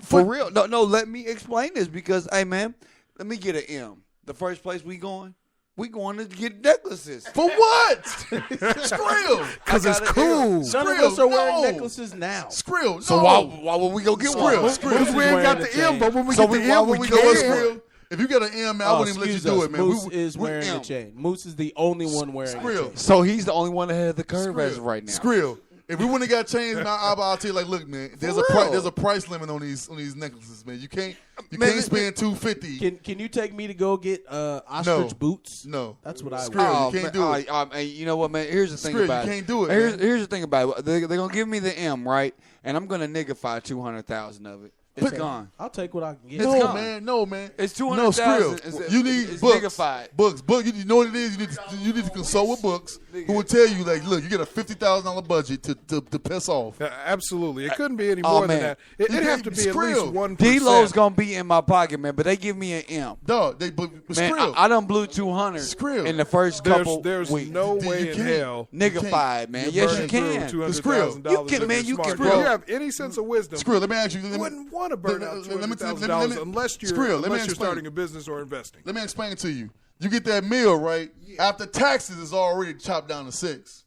A: For real. No, let me explain this because, hey, man, let me get an M. The first place we going to get necklaces.
B: For what? Skrill.
D: Because it's cool.
E: Some of us are wearing necklaces now.
B: Skrill.
A: So why would we go get one?
B: Skrill.
D: We ain't got the M, but when we
A: So
D: get the
A: why
D: M,
A: would
D: we
A: we go with
D: can.
A: Skrill?
B: If you got an M, man, I wouldn't even let you do it, man.
E: Moose is wearing a chain. Moose is the only one wearing a chain.
A: So he's the only one that had the curve as of right now.
B: Skrill. If we wouldn't have got chains, man, I'll tell you, like, look, man, there's a price limit on these necklaces, man. You can't spend $250.
E: Can you take me to go get ostrich boots?
B: No,
E: that's what I
B: Skrill, you can't do it.
A: And you know what, man? Here's the thing
B: Skrill,
A: about
B: you
A: it.
B: can't do it.
A: Here's the thing about it. They're gonna give me the M, right? And I'm gonna niggify 200,000 of it. It's gone.
E: I'll take what I can get.
B: No, man.
A: It's 200,000.
B: Skrill. You need books. Books. You know what it is? You need to consult with books who will tell you, like, look, you got a $50,000 budget to piss off.
D: Absolutely. It couldn't be any more than that. It'd have to be at least 1%.
A: D-Lo's going to be in my pocket, man, but they give me an M.
B: Dog,
A: man,
B: Skrill.
A: I done blew 200 in the first couple
D: There's
A: weeks.
D: no way in hell.
A: Niggified, man. Yes, you can.
D: $200,000.
A: You can, man. You can, bro.
D: If you have any sense of wisdom,
B: Skrill, let me ask you.
D: You wouldn't want to burn out $200,000 unless you're starting a business or investing.
B: Let me explain it to you. You get that meal, right? After taxes, it's already chopped down to 6.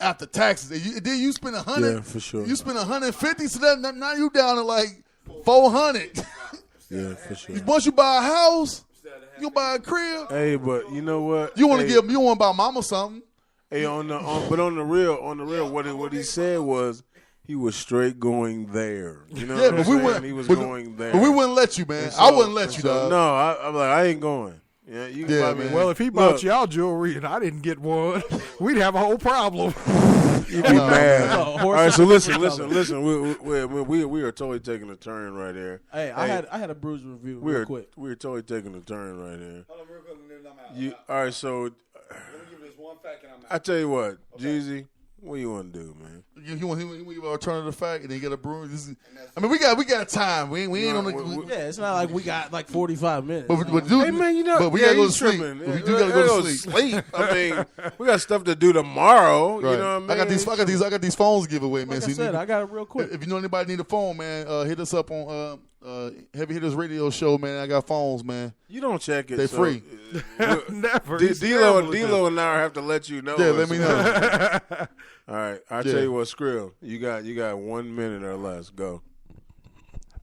B: After taxes, then you spend 100.
C: Yeah, for sure.
B: You spend 150, so that now you down to like 400.
C: Yeah, for sure.
B: Once you buy a house, you buy a crib.
C: Hey, but you know what?
B: You want to buy mama something.
C: Hey, on the real, what he said was he was straight going there. You know, what I'm saying? He was going there.
B: But we wouldn't let you, man. I wouldn't let you, dog.
C: No, I'm like, I ain't going. Yeah, you can buy me.
D: Well, if he bought y'all jewelry and I didn't get one, we'd have a whole problem.
C: You'd be mad. All right, so listen. We are totally taking a turn right here.
E: Hey, I had a Bruce review real quick.
C: We are totally taking a turn right here. All right, so I tell you what, Jeezy, what do you want to do, man?
B: You want an alternative fact, and then you got a brew. We got time. We ain't on the.
E: Yeah, it's not like we got like 45 minutes.
C: Hey man, you know,
B: but we gotta go to sleep.
C: We do gotta go to sleep. I mean, we got stuff to do tomorrow. Right. You know what I mean?
B: I got these phones to give away, man.
E: Like I said, I got it real quick.
B: If you know anybody need a phone, man, hit us up on Heavy Hitters Radio Show, man. I got phones, man.
C: You don't check it.
B: They're free.
D: Never.
C: D-Lo and I have to let you know.
B: Yeah, let me know.
C: All right, I'll tell you what, Skrill. You got 1 minute or less. Go.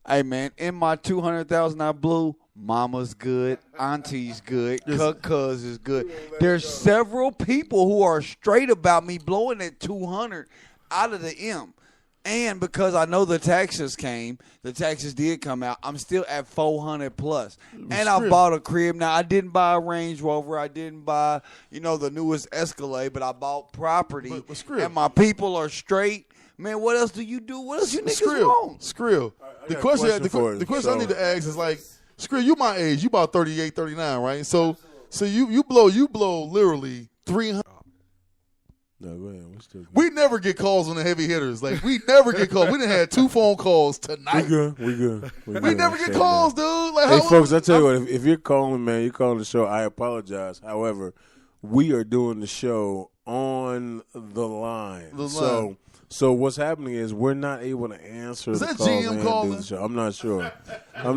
A: Hey, man, in my 200,000 I blew, mama's good, auntie's good, cuz is good. There's several people who are straight about me blowing at 200 out of the M. And because I know the taxes did come out, I'm still at 400 plus. And I bought a crib. Now, I didn't buy a Range Rover. I didn't buy, the newest Escalade, but I bought property. And my people are straight. Man, what else do you do? What else you niggas want?
B: Skrill. The question I need to ask is like, Skrill, you my age. You about 38, 39, right? So you blow literally 300.
C: No, go ahead.
B: We never get calls on the heavy hitters. Like, we never get calls. We done had 2 phone calls tonight.
C: We good.
B: We never get calls, dude. Like,
C: hey, folks, I tell you what. If you're calling, man, you're calling the show. I apologize. However, we are doing the show on the line. So what's happening is we're not able to answer the calls and do the show. I'm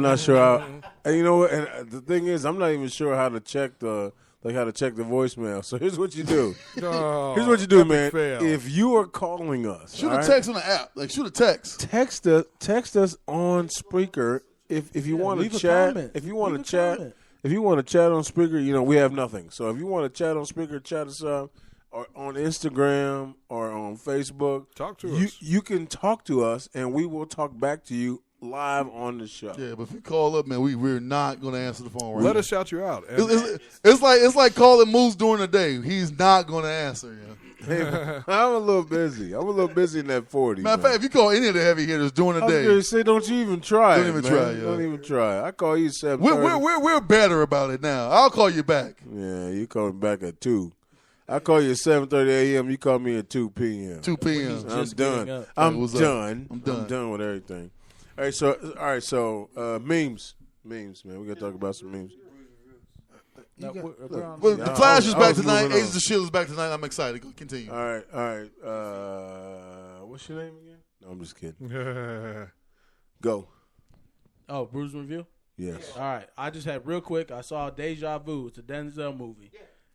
C: not sure. How, and you know what? And the thing is, I'm not even sure how to check the voicemail. So here's what you do. Here's what you do, man. If you are calling us,
B: shoot a text on the app. Like, shoot a text.
C: Text us on Spreaker if you want to chat. If you want to chat. If you want to chat on Spreaker, we have nothing. So if you want to chat on Spreaker, chat us up. Or on Instagram or on Facebook.
D: Talk to us.
C: You can talk to us, and we will talk back to you live on the show.
B: Yeah, but if you call up, man, we're not going to answer the phone right
D: Let
B: now.
D: us shout you out.
B: It's like calling Moose during the day. He's not going to answer. Yeah.
C: Hey, I'm a little busy. I'm a little busy in that 40.
B: Matter of fact, if you call any of the heavy hitters during the
C: I was
B: day,
C: gonna say, don't you even try.
B: Don't
C: it,
B: even
C: man.
B: try, yo.
C: Don't even try. I call you 7:30.
B: we're better about it now. I'll call you back.
C: Yeah, you call me back at 2. I call you at 7:30 a.m. You call me at 2 p.m.
B: 2 p.m.
C: I'm
E: Just
C: done.
E: getting up.
C: I'm
B: What's up?
C: done.
B: I'm done.
C: I'm done with everything. All right, so memes, man. We gotta talk about some memes.
E: No, we're on-
B: Well,
C: Yeah,
B: the Flash is
C: I
B: back
C: was
B: tonight.
C: moving on.
B: Agents of S.H.I.E.L.D. is back tonight. I'm excited. Continue.
C: All right. What's your name again? No, I'm just kidding. Go.
E: Oh, Bruce review.
C: Yes.
E: All right, I just had real quick. I saw Deja Vu. It's a Denzel movie.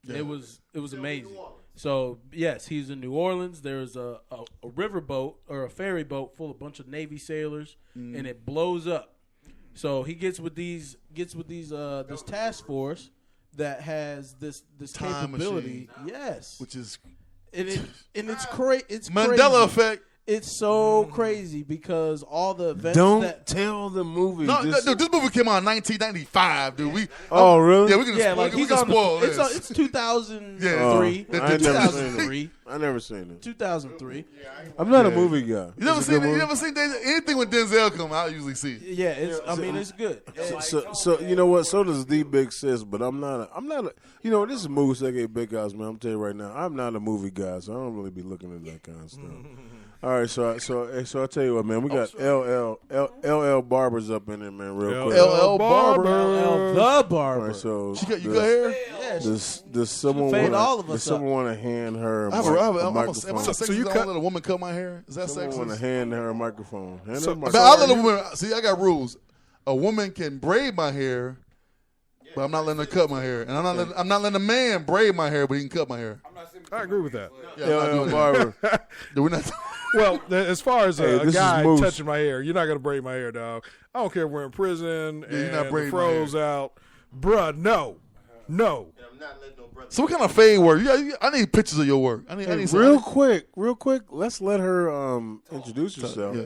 E: It was amazing. So yes, he's in New Orleans. There's a riverboat or a ferry boat full of a bunch of Navy sailors, and it blows up. So he gets with these this task force that has this
B: Time
E: capability.
B: machine.
E: Yes,
B: Which is
E: and it's crazy. It's
B: Mandela
E: crazy.
B: effect.
E: It's so crazy because all the events
C: Don't
E: that
C: tell the movie.
B: No,
C: Just-
B: dude, this movie came out in 1995, dude.
C: Oh, really?
B: Yeah, we can
E: yeah, like
B: we
E: he's
B: can
E: on
B: spoil this.
E: it's 2003.
C: Oh, I ain't never seen
E: 2003.
C: it. I never seen it.
E: 2003.
C: I'm not a movie guy.
B: You never
C: It's a
B: seen
C: good
B: it? You
C: movie?
B: never seen anything with Denzel come out? I usually see it.
E: Yeah, it's good.
C: So you know what? So does the Big Sis, but I'm not a. You know, this is Moose aka Big House, man. I'm telling you right now, I'm not a movie guy, so I don't really be looking at that kind of stuff. All right, so I tell you what, man, we got LL Barbers up in there, man, real quick.
B: LL Barber.
E: The
C: All
E: Barber.
C: right, so
B: You got hair?
E: Yeah,
C: does someone
E: fade
C: wanna,
E: all of
C: does
E: us
C: someone want to hand her a,
B: I'm
C: microphone?
B: a sexist.
D: So you
B: I
D: cut-
B: let a woman cut my hair? Is that
C: Someone want to
B: sexist?
C: hand her a microphone. Hand
D: So-
C: her a
B: But
C: microphone.
B: I let a woman. See, I got rules. A woman can braid my hair, but I'm not letting her cut my hair, and I'm not letting a man braid my hair, but he can cut my hair.
D: I agree with that.
B: Yeah, I'm not
C: LL
B: doing that.
C: Barber.
B: Do we not?
D: Well, as far as
C: Hey,
D: a
C: this is
D: guy
C: Moose.
D: touching my hair, you're not going to braid my hair, dog. I don't care if we're in prison
B: you're
D: and
B: not
D: the
B: braiding my
D: fro's out. Bruh, no.
B: So what kind of fade work? I need pictures of your work. I need some-
C: Real quick, let's let her introduce herself.
B: Yeah.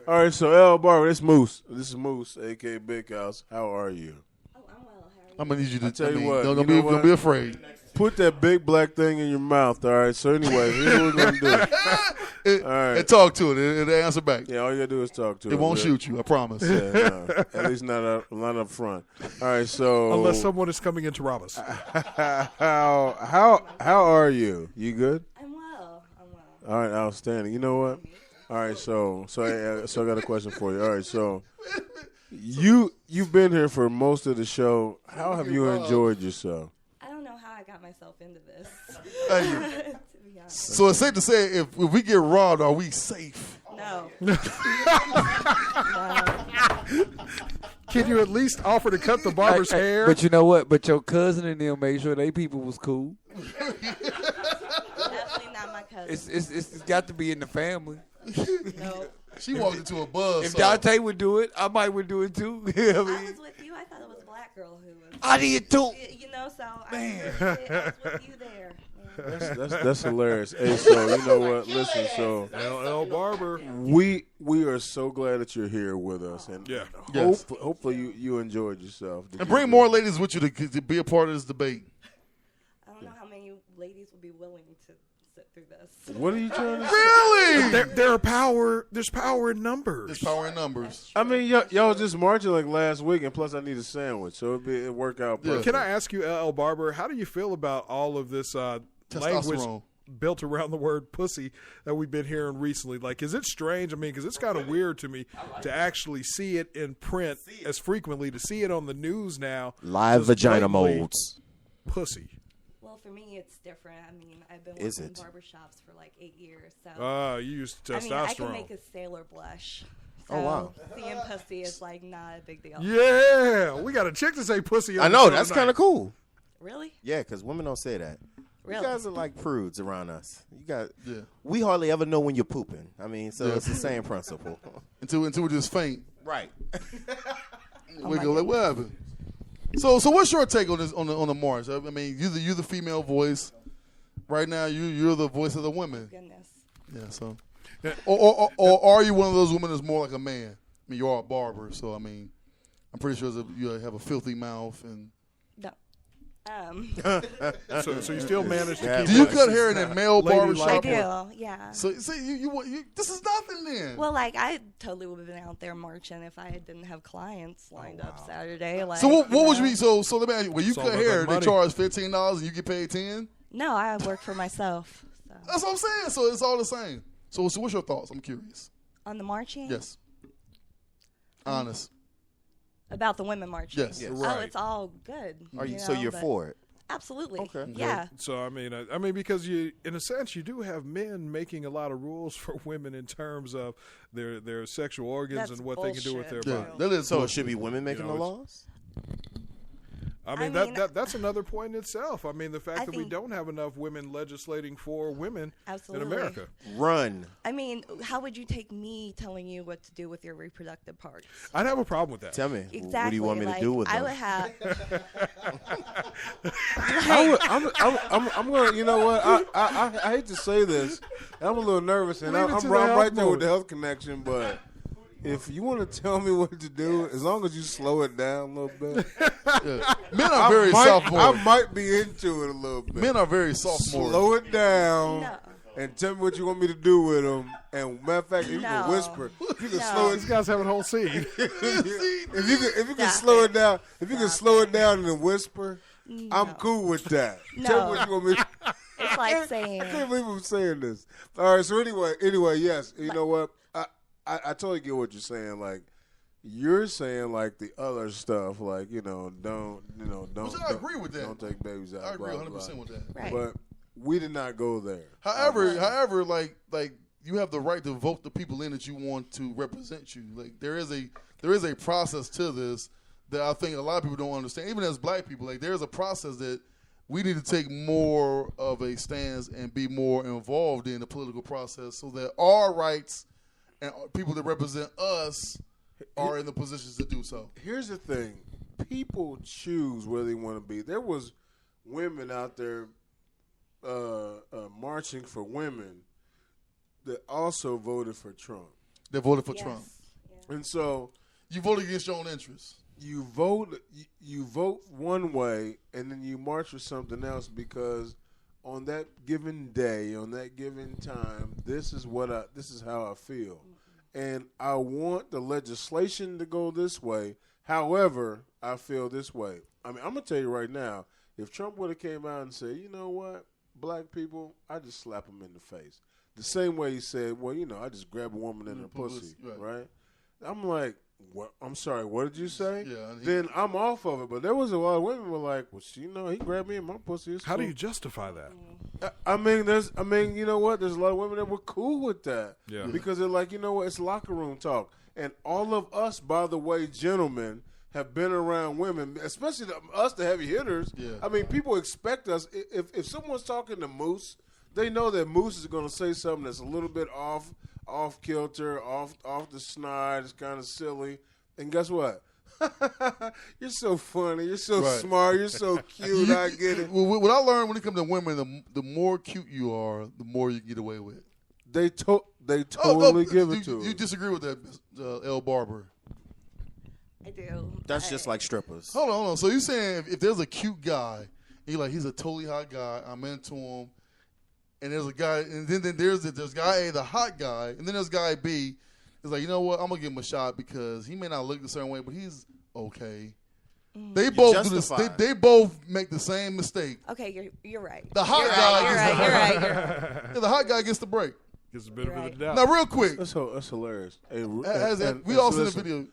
C: All right, so L Barber, this is Moose, aka Big House. How are you?
G: Oh, I'm well. How are you?
B: I'm gonna need you to.
C: I tell you what,
B: don't
C: you
B: be
C: know what?
B: don't be afraid.
C: Put that big black thing in your mouth. All right. So anyway, here's what we're gonna do. All right.
B: And talk to it. It'll answer back.
C: Yeah, all you gotta do is talk to
B: It won't
C: Yeah.
B: shoot you. I promise.
C: Yeah, no, at least not up front. All right. So
D: Unless someone is coming in to rob us.
C: how are you? You good?
G: I'm well.
C: All right, outstanding. You know what? All right, so I got a question for you. All right, so you've been here for most of the show. How have you enjoyed yourself?
G: I don't know how I got myself into this.
B: Hey,
G: To be honest.
B: so it's safe to say if we get robbed, are we safe?
G: No.
D: Can you at least offer to cut the barber's hair?
A: But you know what? But your cousin and them made sure they people was cool.
G: Definitely not my cousin.
A: It's got to be in the family.
G: No.
B: She walked into a buzz.
A: If Dante would do it, I would do it too. You know what I
G: I
A: mean?
G: was with you. I thought it was a black girl who was.
A: I did too.
G: You know, so I was with you there. Yeah.
C: That's hilarious. Hey, so you know what? Listen, so
D: LL Barber.
C: we are so glad that you're here with us, and
D: Yeah.
B: Yes.
C: hopefully you enjoyed yourself.
B: And bring more ladies with you to be a part of this debate.
G: I don't know how many ladies would be willing to sit through this.
C: What are you trying to say?
B: Really?
D: There's power in numbers.
B: There's power in numbers.
C: I mean, y'all just marching like last week, and plus I need a sandwich, so it'd work out perfect.
D: Can I ask you, LL Barber, how do you feel about all of this language
B: Testosterone.
D: built around the word pussy that we've been hearing recently? Like, is it strange? I mean, because it's kind of weird to me to actually see it in print as frequently, to see it on the news now.
F: Live
D: just
F: vagina
D: blatantly
F: molds.
D: Pussy.
G: Well, for me, it's different. I mean, I've been
F: Is
G: working in
F: it?
G: barbershops for like 8 years, so.
D: You use
G: I mean, I can
D: testosterone.
G: make a sailor blush. So
F: Oh, wow.
G: seeing pussy is like not a big deal.
D: Yeah, we got a chick to say pussy on
F: I
D: the
F: know
D: show
F: that's
D: tonight.
F: kind of cool.
G: Really?
F: Yeah, because women don't say that.
G: Really?
F: You guys are like prudes around us.
B: Yeah.
F: We hardly ever know when you're pooping. I mean, so
B: Yeah.
F: it's the same principle.
B: Until we just faint.
F: Right.
B: We go like, what happened? So what's your take on this on the march? I mean, you're the female voice. Right now, you're the voice of the women.
G: Goodness.
B: Yeah. So, or are you one of those women that's more like a man? mean, you are a barber, so I mean, I'm pretty sure you have a filthy mouth and.
G: No.
D: So you still manage to keep.
B: Do you cut hair in a male barbershop?
G: I do, yeah.
B: So you this is nothing then.
G: Well, like I totally would have been out there marching if I didn't have clients lined up Saturday. Like,
B: so what would you be? So let me ask you. When you
D: It's all
B: cut
D: about
B: hair,
D: that
B: they
D: money.
B: charge $15 and you get paid $10.
G: No, I work for myself. So.
B: That's what I'm saying. So it's all the same. So what's your thoughts? I'm curious.
G: On the marching?
B: Yes. Honest.
G: About the women marching?
B: Yes.
F: Yes.
G: Oh,
D: Right.
G: it's all good.
F: So you're
G: but-
F: for it?
G: Absolutely.
F: Okay.
G: Yeah.
D: So I mean, because you, in a sense, you do have men making a lot of rules for women in terms of their sexual organs
G: That's
D: and what they can do with their
G: bullshit.
D: body.
B: That is
F: So it should be women making
D: know,
F: the
D: it's-
F: laws?
D: I mean,
G: I mean,
D: that's another point in itself. I mean, the fact
G: I
D: that we
G: think-
D: don't have enough women legislating for women
G: Absolutely.
D: in America.
F: Run.
G: I mean, how would you take me telling you what to do with your reproductive parts?
D: I'd have a problem with that.
F: Tell me.
G: Exactly.
F: What do you want me to do with
G: I
F: them?
G: would have.
C: I'm gonna. You know what? I hate to say this. I'm a little nervous, and
D: Leave it
C: I'm
D: to the
C: right
D: health
C: there with the
D: mode.
C: health connection. But if you want to tell me what to do, as long as you slow it down a little bit,
B: Men are very
C: I
B: sophomore.
C: might be into it a little bit.
B: Men are very sophomore.
C: Slow it down.
G: No.
C: And tell me what you want me to do with them. And matter of fact, if you
G: No.
C: can whisper, if you can
G: No.
C: slow it.
D: These guys have a whole scene.
C: If you can
G: Stop
C: slow
G: it.
C: it down, if you can slow it down and whisper, I'm
G: No.
C: cool with that.
G: No.
C: Tell me what you want me.
G: It's like saying.
C: I can't believe I'm saying this. All right. So anyway, yes. You know what? I totally get what you're saying. Like you're saying, like the other stuff, like don't.
B: Which I agree with that.
C: Don't take babies out.
B: I agree
C: blah,
B: 100%
C: blah.
B: with that.
G: Right.
C: But we did not go there.
B: However, like you have the right to vote the people in that you want to represent you. Like there is a process to this that I think a lot of people don't understand. Even as black people, like there's a process that we need to take more of a stance and be more involved in the political process so that our rights and people that represent us are in the positions to do so.
C: Here's the thing: people choose where they want to be. There was women out there marching for women that also voted for Trump,
B: They voted for
G: Yes.
B: Trump.
G: Yeah.
C: and so
B: You voted against your own interests.
C: you vote one way, and then you march for something else because on that given day, on that given time, this is how I feel, and I want the legislation to go this way. However, I feel this way. I mean, I'm gonna tell you right now, if Trump would have came out and said, you know what, black people, I just slap them in the face. The same way he said, well, I just grab a woman in her pussy, right? I'm like, what? I'm sorry, what did you say?
B: Yeah,
C: Then I'm off of it. But there was a lot of women who were like, well, he grabbed me in my pussy. It's
D: How do
C: cool.
D: you justify that?
C: I mean, you know what? There's a lot of women that were cool with that.
D: Yeah.
C: Because they're like, you know what? It's locker room talk. And all of us, by the way, gentlemen, have been around women, especially us, the heavy hitters.
B: Yeah.
C: I mean, people expect us. If someone's talking to Moose, they know that Moose is going to say something that's a little bit off kilter, off the snide. It's kind of silly. And guess what? You're so funny. You're so
B: Right.
C: smart. You're so cute. I get it.
B: What I learned when it comes to women, the more cute you are, the more you get away with.
C: They totally give it to
B: You
C: her.
B: disagree with that, L. Barber?
G: I do.
F: That's just like strippers.
B: Hold on. So you saying if there's a cute guy, he's a totally hot guy, I'm into him, and there's a guy, and then there's guy A, the hot guy, and then there's guy B. It's like, you know what? I'm gonna give him a shot because he may not look the same way, but he's okay. They both do this.
F: justified.
B: They both make the same mistake.
G: Okay, you're right.
B: The hot
G: You're
B: guy
G: right,
B: gets
G: you're right.
B: Yeah, the hot guy gets the break.
D: Gives a benefit of
G: Right.
D: the doubt.
B: Now, real quick,
C: That's hilarious. Hey,
B: we all seen the
C: listen,
B: video.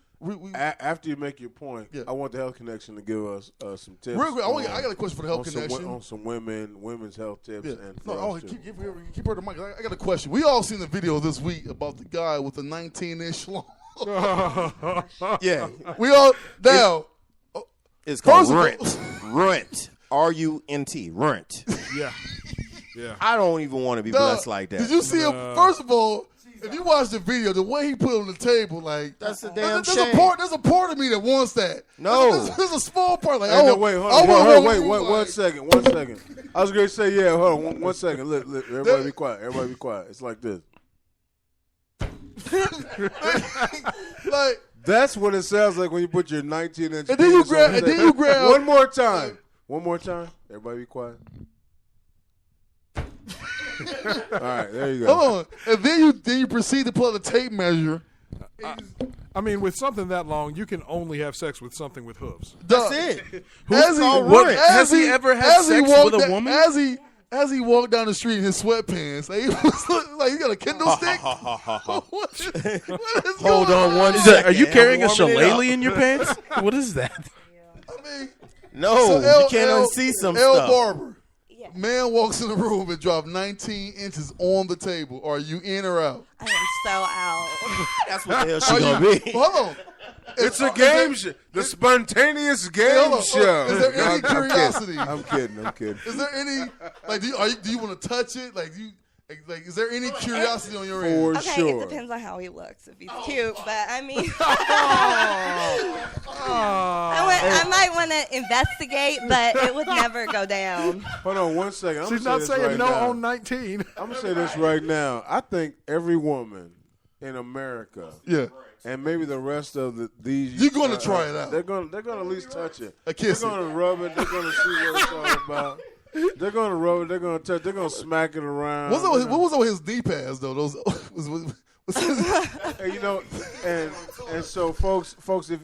C: After you make your point,
B: Yeah.
C: I want the Health Connection to give us some tips.
B: Real quick, I got a question for the Health
C: on
B: Connection.
C: on some women's health tips.
B: Yeah.
C: And
B: No,
C: for us too.
B: keep her the mic. I got a question. We all seen the video this week about the guy with the 19-inch long.
F: Yeah.
B: We all now.
F: It's called
B: First of
F: runt. Runt. R-U-N-T. Runt.
D: Yeah. Yeah.
F: I don't even want to be blessed like that.
B: Did you see him? First of all, if you watch the video, the way he put it on the table, like
F: That's a damn
B: there's
F: shame.
B: There's a part of me that wants that.
F: No.
B: there's a small part. Like,
C: Hey, no, wait, hold on. Wait,
B: like,
C: one second. One second. I was going to say, yeah, hold on. One second. Look, everybody be quiet. Everybody be quiet. It's like this.
B: like
C: That's what it sounds like when you put your 19-inch.
B: And then you grab.
C: One more time. One more time. Everybody be quiet. All right, there you go.
B: Hold on. And then you proceed to pull out a tape measure.
D: I mean, with something that long, you can only have sex with something with hooves.
F: That's it.
E: Has he ever had sex with a woman?
B: As he walked down the street in his sweatpants, like he was like he got a Kindle stick. What is
F: Hold
B: going
F: on one
E: Are
F: second.
E: you carrying a
F: I'm warming it up.
E: shillelagh in your pants? What is that?
B: I mean,
F: No,
B: so
F: you can't unsee some
B: L
F: stuff.
B: Barber.
G: Yeah.
B: Man walks in the room and drops 19 inches on the table. Are you in or out?
G: I am so out.
F: That's what the hell she
B: Are
F: gonna
B: you,
F: be.
B: hold on.
C: It's a game show. The spontaneous game
B: hold on.
C: show.
B: Is there any
C: I'm
B: curiosity?
C: I'm kidding.
B: Is there any like do you want to touch it? Like is there any curiosity on your end?
C: For
G: Okay,
C: sure.
G: it depends on how he looks. If he's cute, but I mean, I might want to investigate, but it would never go down.
C: Hold on one second. I'm
D: She's
C: gonna
D: not
C: say this
D: saying
C: right
D: no
C: now.
D: on 19.
C: I'm gonna say this right now. I think every woman in America,
B: Yeah.
C: and maybe the rest of these,
B: You're gonna try it out.
C: They're gonna at least touch it.
B: A kiss
C: They're gonna rub it. They're gonna see what it's all about. They're gonna rub it. They're gonna touch. They're gonna smack it around.
B: What was over his knee pads though? Those
C: And, you know, and so folks, if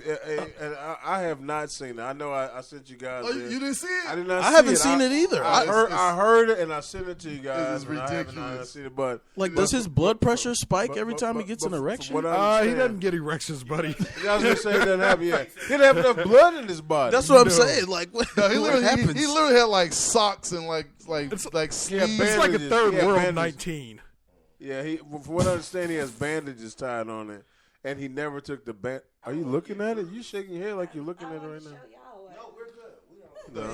C: and I have not seen it. I know I sent you guys.
B: Oh, you didn't see it?
C: I did not.
E: I
C: see
E: haven't
C: it.
E: seen it either.
C: I heard it and I sent it to you guys.
B: is
C: and I haven't
B: ridiculous.
C: seen it, but
E: Like, does his blood pressure spike every time he gets an erection?
C: What I
D: He
C: understand-
D: doesn't get erections, buddy.
C: I was gonna say it doesn't happen yet. He didn't have enough blood in his body.
E: That's what I'm saying. Like, what,
B: No, he
E: what happens?
B: literally had like socks and like sleeves.
D: It's like a
C: Bandages.
D: third
C: Yeah,
D: world
C: bandages.
D: 19.
C: Yeah, from what I understand, he has bandages tied on it, and he never took the band. Are you looking at it? You shaking your head like you're looking at it right now.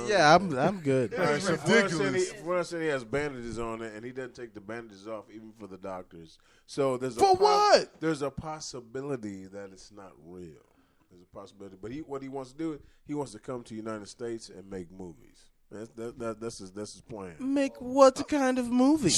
E: Yeah, I'm good.
C: All right, so
B: ridiculous.
C: from what I said, he has bandages on it, and he doesn't take the bandages off even for the doctors. So there's
B: For what?
C: There's a possibility that it's not real. There's a possibility, but what he wants to do, he wants to come to the United States and make movies. That's his plan.
E: Make what kind of movie?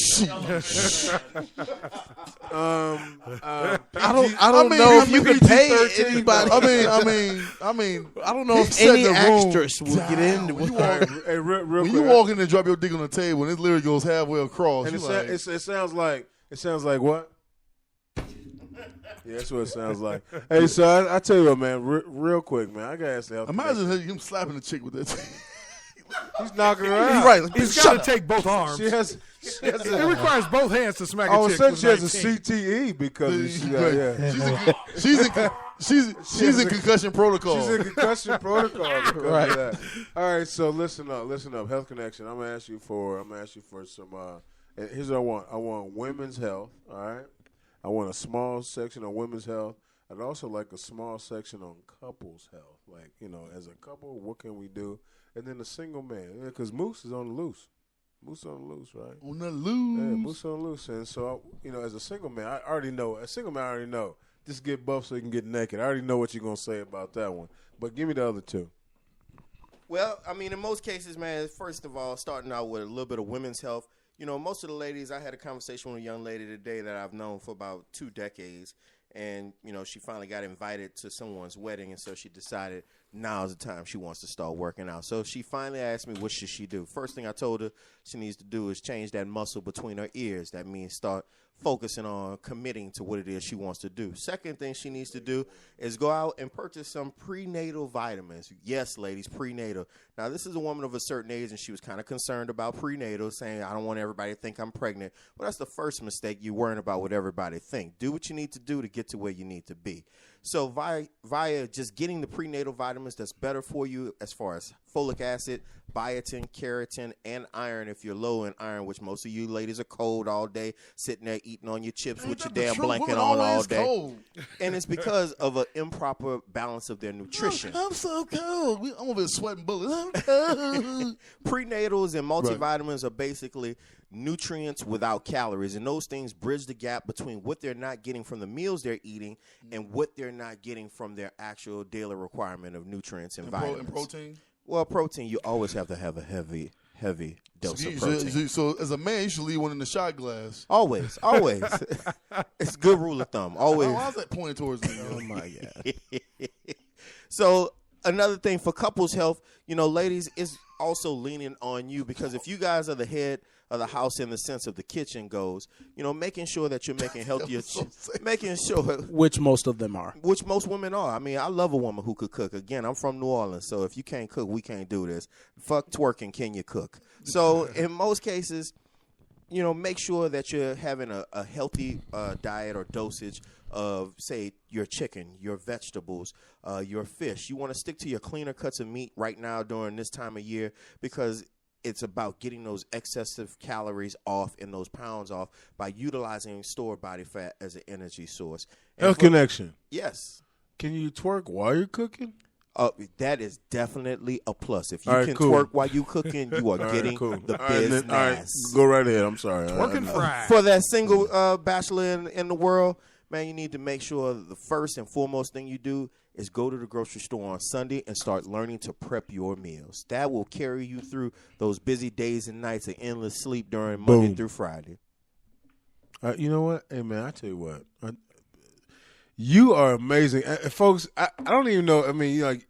C: I
E: I don't know if you can pay anybody.
B: I mean,
E: I don't know
B: he
E: if
B: set
E: any
B: the room
E: actress will get
B: down.
E: into
B: When you
E: it.
B: walk-
C: Hey, real
B: When
C: quick,
B: you walk in and drop your dick on the table, and it literally goes halfway across.
C: and
B: You like,
C: it sounds like what? Yeah, that's what it sounds like. Hey, so I tell you what, man, real quick, man, I gotta ask the health.
B: imagine him slapping the chick with that.
C: He's knocking her out.
E: Right.
D: He's got to take both arms.
C: She has
D: It requires both hands to smack
C: all
D: a
C: of a
D: chick.
C: sudden
D: with
C: she has a
D: 19.
C: CTE because
B: She's in concussion protocol.
C: She's in concussion protocol because of that. All right, so listen up. Health Connection. I'm gonna ask you for some. Here's what I want. I want women's health. All right. I want a small section on women's health. I'd also like a small section on couples health. Like, as a couple, what can we do? And then a single man, because Moose is on the loose. Moose on the loose, right?
B: On the
C: Yeah,
B: loose.
C: Moose on the loose. And so, as a single man, I already know. A single man, I already know. Just get buff so you can get naked. I already know what you're going to say about that one. But give me the other two.
F: Well, I mean, in most cases, man, first of all, starting out with a little bit of women's health. Most of the ladies, I had a conversation with a young lady today that I've known for about 2 decades. And, she finally got invited to someone's wedding, and so she decided now's the time she wants to start working out. So she finally asked me, what should she do? First thing I told her she needs to do is change that muscle between her ears. That means start focusing on committing to what it is she wants to do. Second thing she needs to do is go out and purchase some prenatal vitamins. Yes, ladies, prenatal. Now, this is a woman of a certain age, and she was kind of concerned about prenatal, saying, I don't want everybody to think I'm pregnant. Well, that's the first mistake. You're worrying about what everybody think. Do what you need to do to get to where you need to be. So via just getting the prenatal vitamins that's better for you as far as folic acid, biotin, keratin, and iron if you're low in iron, which most of you ladies are cold all day, sitting there eating on your chips with your damn blanket on all day.
B: Cold.
F: And it's because of an improper balance of their nutrition.
B: I'm so cold. I'm over here sweating bullets. I'm cold.
F: Prenatals and multivitamins are basically nutrients without calories, and those things bridge the gap between what they're not getting from the meals they're eating and what they're not getting from their actual daily requirement of nutrients and vitamins.
B: And protein?
F: Well, protein, you always have to have a heavy heavy dose of protein.
B: So as a man, you should leave one in the shot glass.
F: Always. It's a good rule of thumb. Always.
B: Why is that pointing towards me?
E: Oh my God.
F: So another thing for couples health, ladies, is also leaning on you, because if you guys are the head of the house in the sense of the kitchen goes, making sure that you're making healthier, making sure.
E: Which most of them are.
F: Which most women are. I mean, I love a woman who could cook. Again, I'm from New Orleans, so if you can't cook, we can't do this. Fuck twerking, can you cook? So in most cases, make sure that you're having a healthy diet or dosage of, say, your chicken, your vegetables, your fish. You want to stick to your cleaner cuts of meat right now during this time of year, because it's about getting those excessive calories off and those pounds off by utilizing stored body fat as an energy source.
C: Health Connection.
F: Yes.
C: Can you twerk while you're cooking?
F: That is definitely a plus. If you can
C: cool.
F: twerk while you cooking, you are getting the business.
C: All right, go right ahead. I'm sorry.
D: Twerking fried.
F: For that single bachelor in the world, man, you need to make sure the first and foremost thing you do is go to the grocery store on Sunday and start learning to prep your meals. That will carry you through those busy days and nights of endless sleep during Monday through Friday.
C: You know what? Hey, man, I tell you what. You are amazing. Folks, I don't even know. I mean,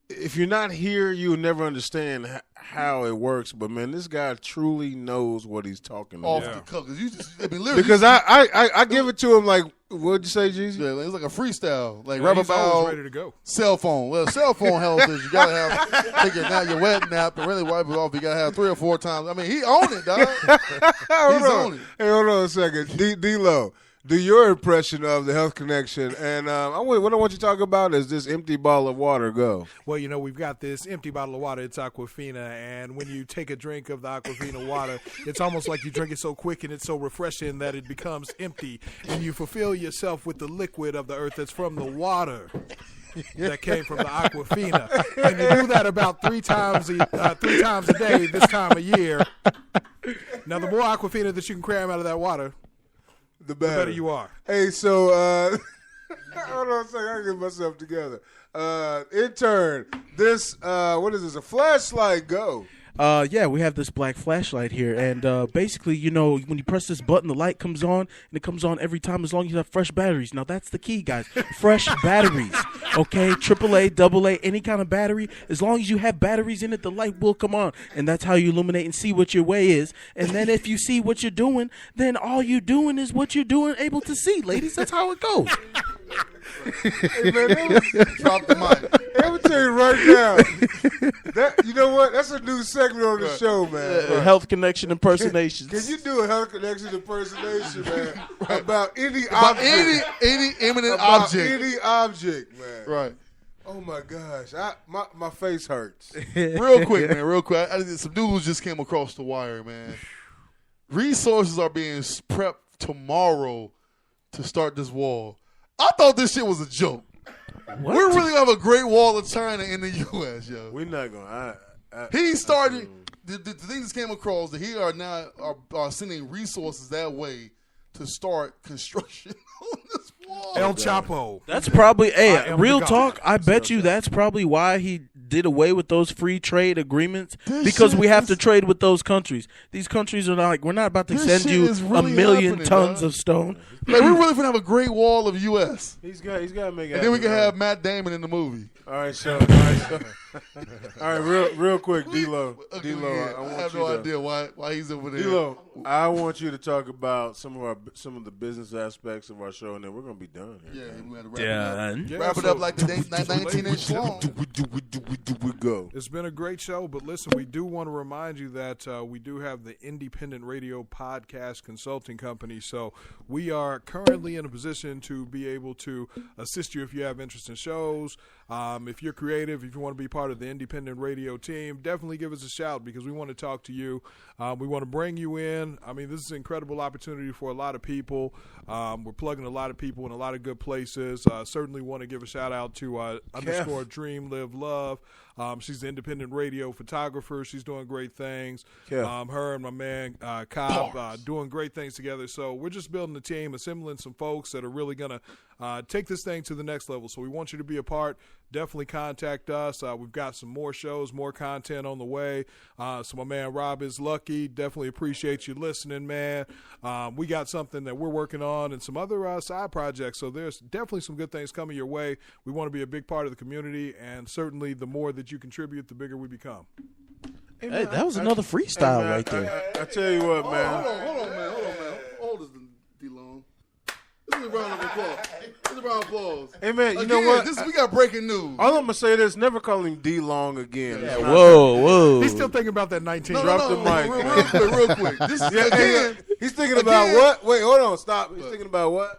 C: if you're not here, you'll never understand how it works. But, man, this guy truly knows what he's talking about.
B: Off the cuff. Literally.
C: Because I give it to him like, what'd you say, Jeezy?
B: Yeah, it's like a freestyle. Like,
D: he's always ready to go.
B: Cell phone. Well, cell phone health is you got to take your wet nap and really wipe it off. You got to have 3 or 4 times. I mean, he owned it, dog. He's on it.
C: Hey, hold on a second. D-Lo. Do your impression of the Health Connection, and what I want you to talk about is this empty bottle of water. Go.
D: Well, we've got this empty bottle of water. It's Aquafina, and when you take a drink of the Aquafina water, it's almost like you drink it so quick and it's so refreshing that it becomes empty, and you fulfill yourself with the liquid of the earth that's from the water that came from the Aquafina. And you do that about 3 times a day this time of year. Now, the more Aquafina that you can cram out of that water, the better you are.
C: Hey, so hold on a second. I gotta get myself together. Intern, this what is this? A flashlight? Go.
E: Yeah, we have this black flashlight here, and basically, when you press this button, the light comes on, and it comes on every time as long as you have fresh batteries. Now, that's the key, guys. Fresh batteries, okay? AAA, AA, any kind of battery. As long as you have batteries in it, the light will come on, and that's how you illuminate and see what your way is. And then if you see what you're doing, then all you're doing is what you're doing, able to see, ladies. That's how it goes.
C: Hey, man,
B: Drop the mic.
C: I'm gonna tell you right now. You know what? That's a new segment on the show, man.
E: Health Connection impersonations.
C: Can you do a Health Connection impersonation, man? About any object.
B: Any imminent
C: about
B: object.
C: any object, man.
B: Right.
C: Oh my gosh, my face hurts.
B: Real quick, man. Real quick. Some news just came across the wire, man. Resources are being prepped tomorrow to start this wall. I thought this shit was a joke. What? We're really gonna have a great wall of China in the U.S., yo.
C: We're not gonna.
B: He started. The things came across that he are now are sending resources that way to start construction on this wall.
D: El Chapo.
E: That's probably, real talk, I bet you that's probably why he did away with those free trade agreements, because we have to trade with those countries. These countries are like, we're not about to send you really 1 million tons of stone.
B: Like, we're really going to have a great wall of U.S.
C: He's got to make it.
B: And then we can have Matt Damon in the movie.
C: All right, real quick, D-Lo.
B: I have no idea why he's over there.
C: D-Lo, I want you to talk about some of the business aspects of our show, and then we're gonna be done.
B: Yeah, we got to wrap it up like the 19-inch long.
C: We go.
D: It's been a great show, but listen, we do want to remind you that we do have the Independent Radio Podcast Consulting Company, so we are currently in a position to be able to assist you if you have interest in shows. If you're creative, if you want to be part of the independent radio team, definitely give us a shout, because we want to talk to you. We want to bring you in. I mean, this is an incredible opportunity for a lot of people. We're plugging a lot of people in a lot of good places. Certainly want to give a shout out to _ Dream Live Love. She's the independent radio photographer. She's doing great things. Her and my man Cobb doing great things together. So we're just building a team, assembling some folks that are really going to take this thing to the next level. So we want you to be a part. definitely contact us. We've got some more shows, more content on the way. So my man Rob is lucky. Definitely appreciate you listening, man. We got something that we're working on and some other side projects. So there's definitely some good things coming your way. We want to be a big part of the community, and certainly the more that you contribute, the bigger we become.
E: Hey, that was another freestyle right there.
C: I tell you what, man.
B: Hold on, man. How old is D-Long? This is a round of applause.
C: Hey, man, you know what?
B: We got breaking news.
C: All I'm going to say is never call him D-Long again.
E: Yeah, whoa.
D: He's still thinking about that 19.
C: Drop the mic,
B: real quick. This is, again,
C: he's thinking about what? Wait, hold on. Stop. He's thinking about what?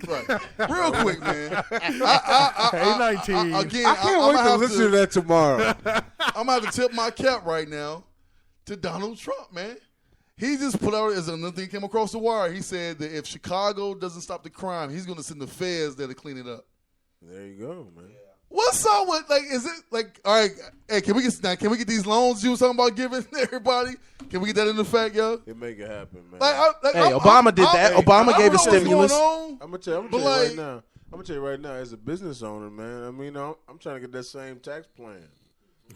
B: Right. Real quick, man.
D: Hey, 19.
B: Again,
C: I can't wait to listen to that tomorrow.
B: I'm going to have to tip my cap right now to Donald Trump, man. He just put out, as another thing came across the wire, he said that if Chicago doesn't stop the crime, he's going to send the feds there to clean it up.
C: There you go, man.
B: What's up with, is it, all right, hey, can we get these loans you was talking about giving everybody? Can we get that in effect, yo?
C: It make it happen, man.
E: Obama did that. Obama gave a stimulus.
C: I'm going to tell you right now. I'm going to tell you right now, as a business owner, man, I mean, I'm trying to get that same tax plan.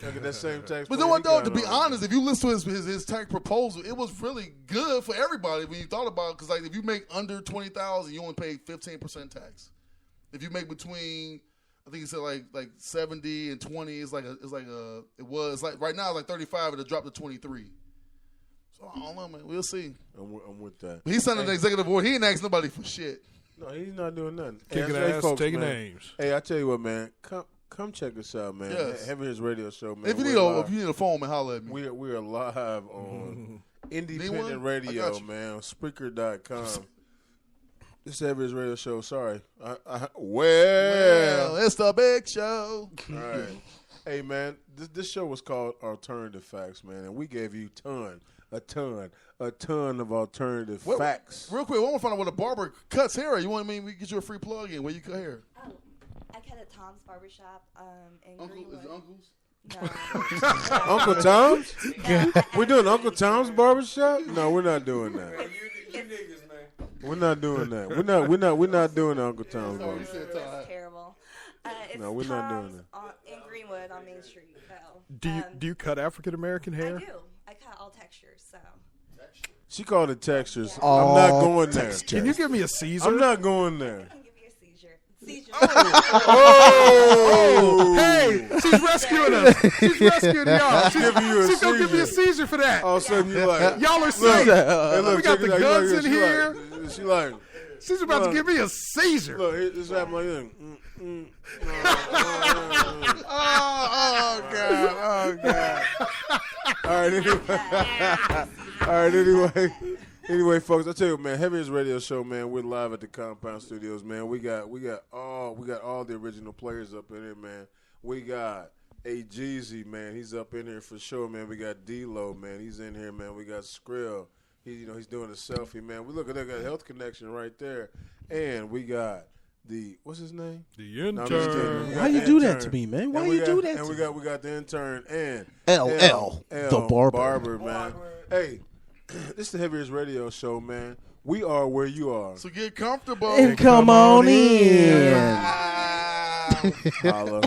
C: But
B: then what though? To be honest, if you listen to his tax proposal, it was really good for everybody when you thought about it. Because if you make under $20,000, you only pay 15% tax. If you make between, I think he said like 70 and 20, it was right now it's like 35, it'll drop to 23. So I don't know, man. We'll see.
C: I'm with that.
B: But he signed an executive order. He ain't asked nobody for shit.
C: No, he's not doing nothing.
D: Kicking ass, folks, taking names.
C: Hey, I tell you what, man. Come check us out, man.
B: Yes.
C: Heavy Hits Radio Show, man.
B: If you need a phone, man, holler at me.
C: We are live on independent radio, man. Spreaker.com. This is Heavy Hits Radio Show. Sorry. Well,
B: it's the big show.
C: All right. Hey, man, this show was called Alternative Facts, man, and we gave you a ton of alternative facts.
B: Real quick, I want to find out what a barber cuts hair. You want me to get you a free plug in where you cut hair?
G: I cut at Tom's Barbershop in Greenwood.
B: Is it Uncle's?
G: No.
C: Uncle Tom's? We're doing Uncle Tom's Barbershop? No, we're not doing that. We're not doing that. We're not doing Uncle Tom's Barbershop.
G: It's terrible.
C: No, we're not doing that.
G: In Greenwood on Main Street.
D: Do you cut African American hair?
G: I do. I cut all textures. So.
C: She called it textures.
G: Yeah.
C: I'm not going there.
D: Can you give me a Caesar?
C: I'm not going there.
G: I can give you a seizure.
C: Oh!
D: Hey, she's rescuing us. She's rescuing y'all. She's gonna give me a
C: seizure
D: Caesar for that.
C: All of a sudden you like,
D: y'all are sick.
C: hey, look,
D: We got the guns in here.
C: She like,
D: She's about to give me a Caesar.
C: look, it's happening like this. Oh God. All right, anyway, folks, I tell you, man, Heavy Hits Radio Show, man, we're live at the Compound Studios, man. We got all the original players up in here, man. We got A Jeezy, man, he's up in here for sure, man. We got D-Lo, man, he's in here, man. We got Skrill, he's doing a selfie, man. We look at that Health Connection right there, and we got what's his name?
D: The
C: No,
D: intern.
E: Why you do that to me, man? Why you do that to me?
C: And we got the intern and
E: LL, the barber.
C: man. Hey, this is the Heavy Hits Radio Show, man. We are where you are.
B: So get comfortable.
E: And come on in.
C: Holla.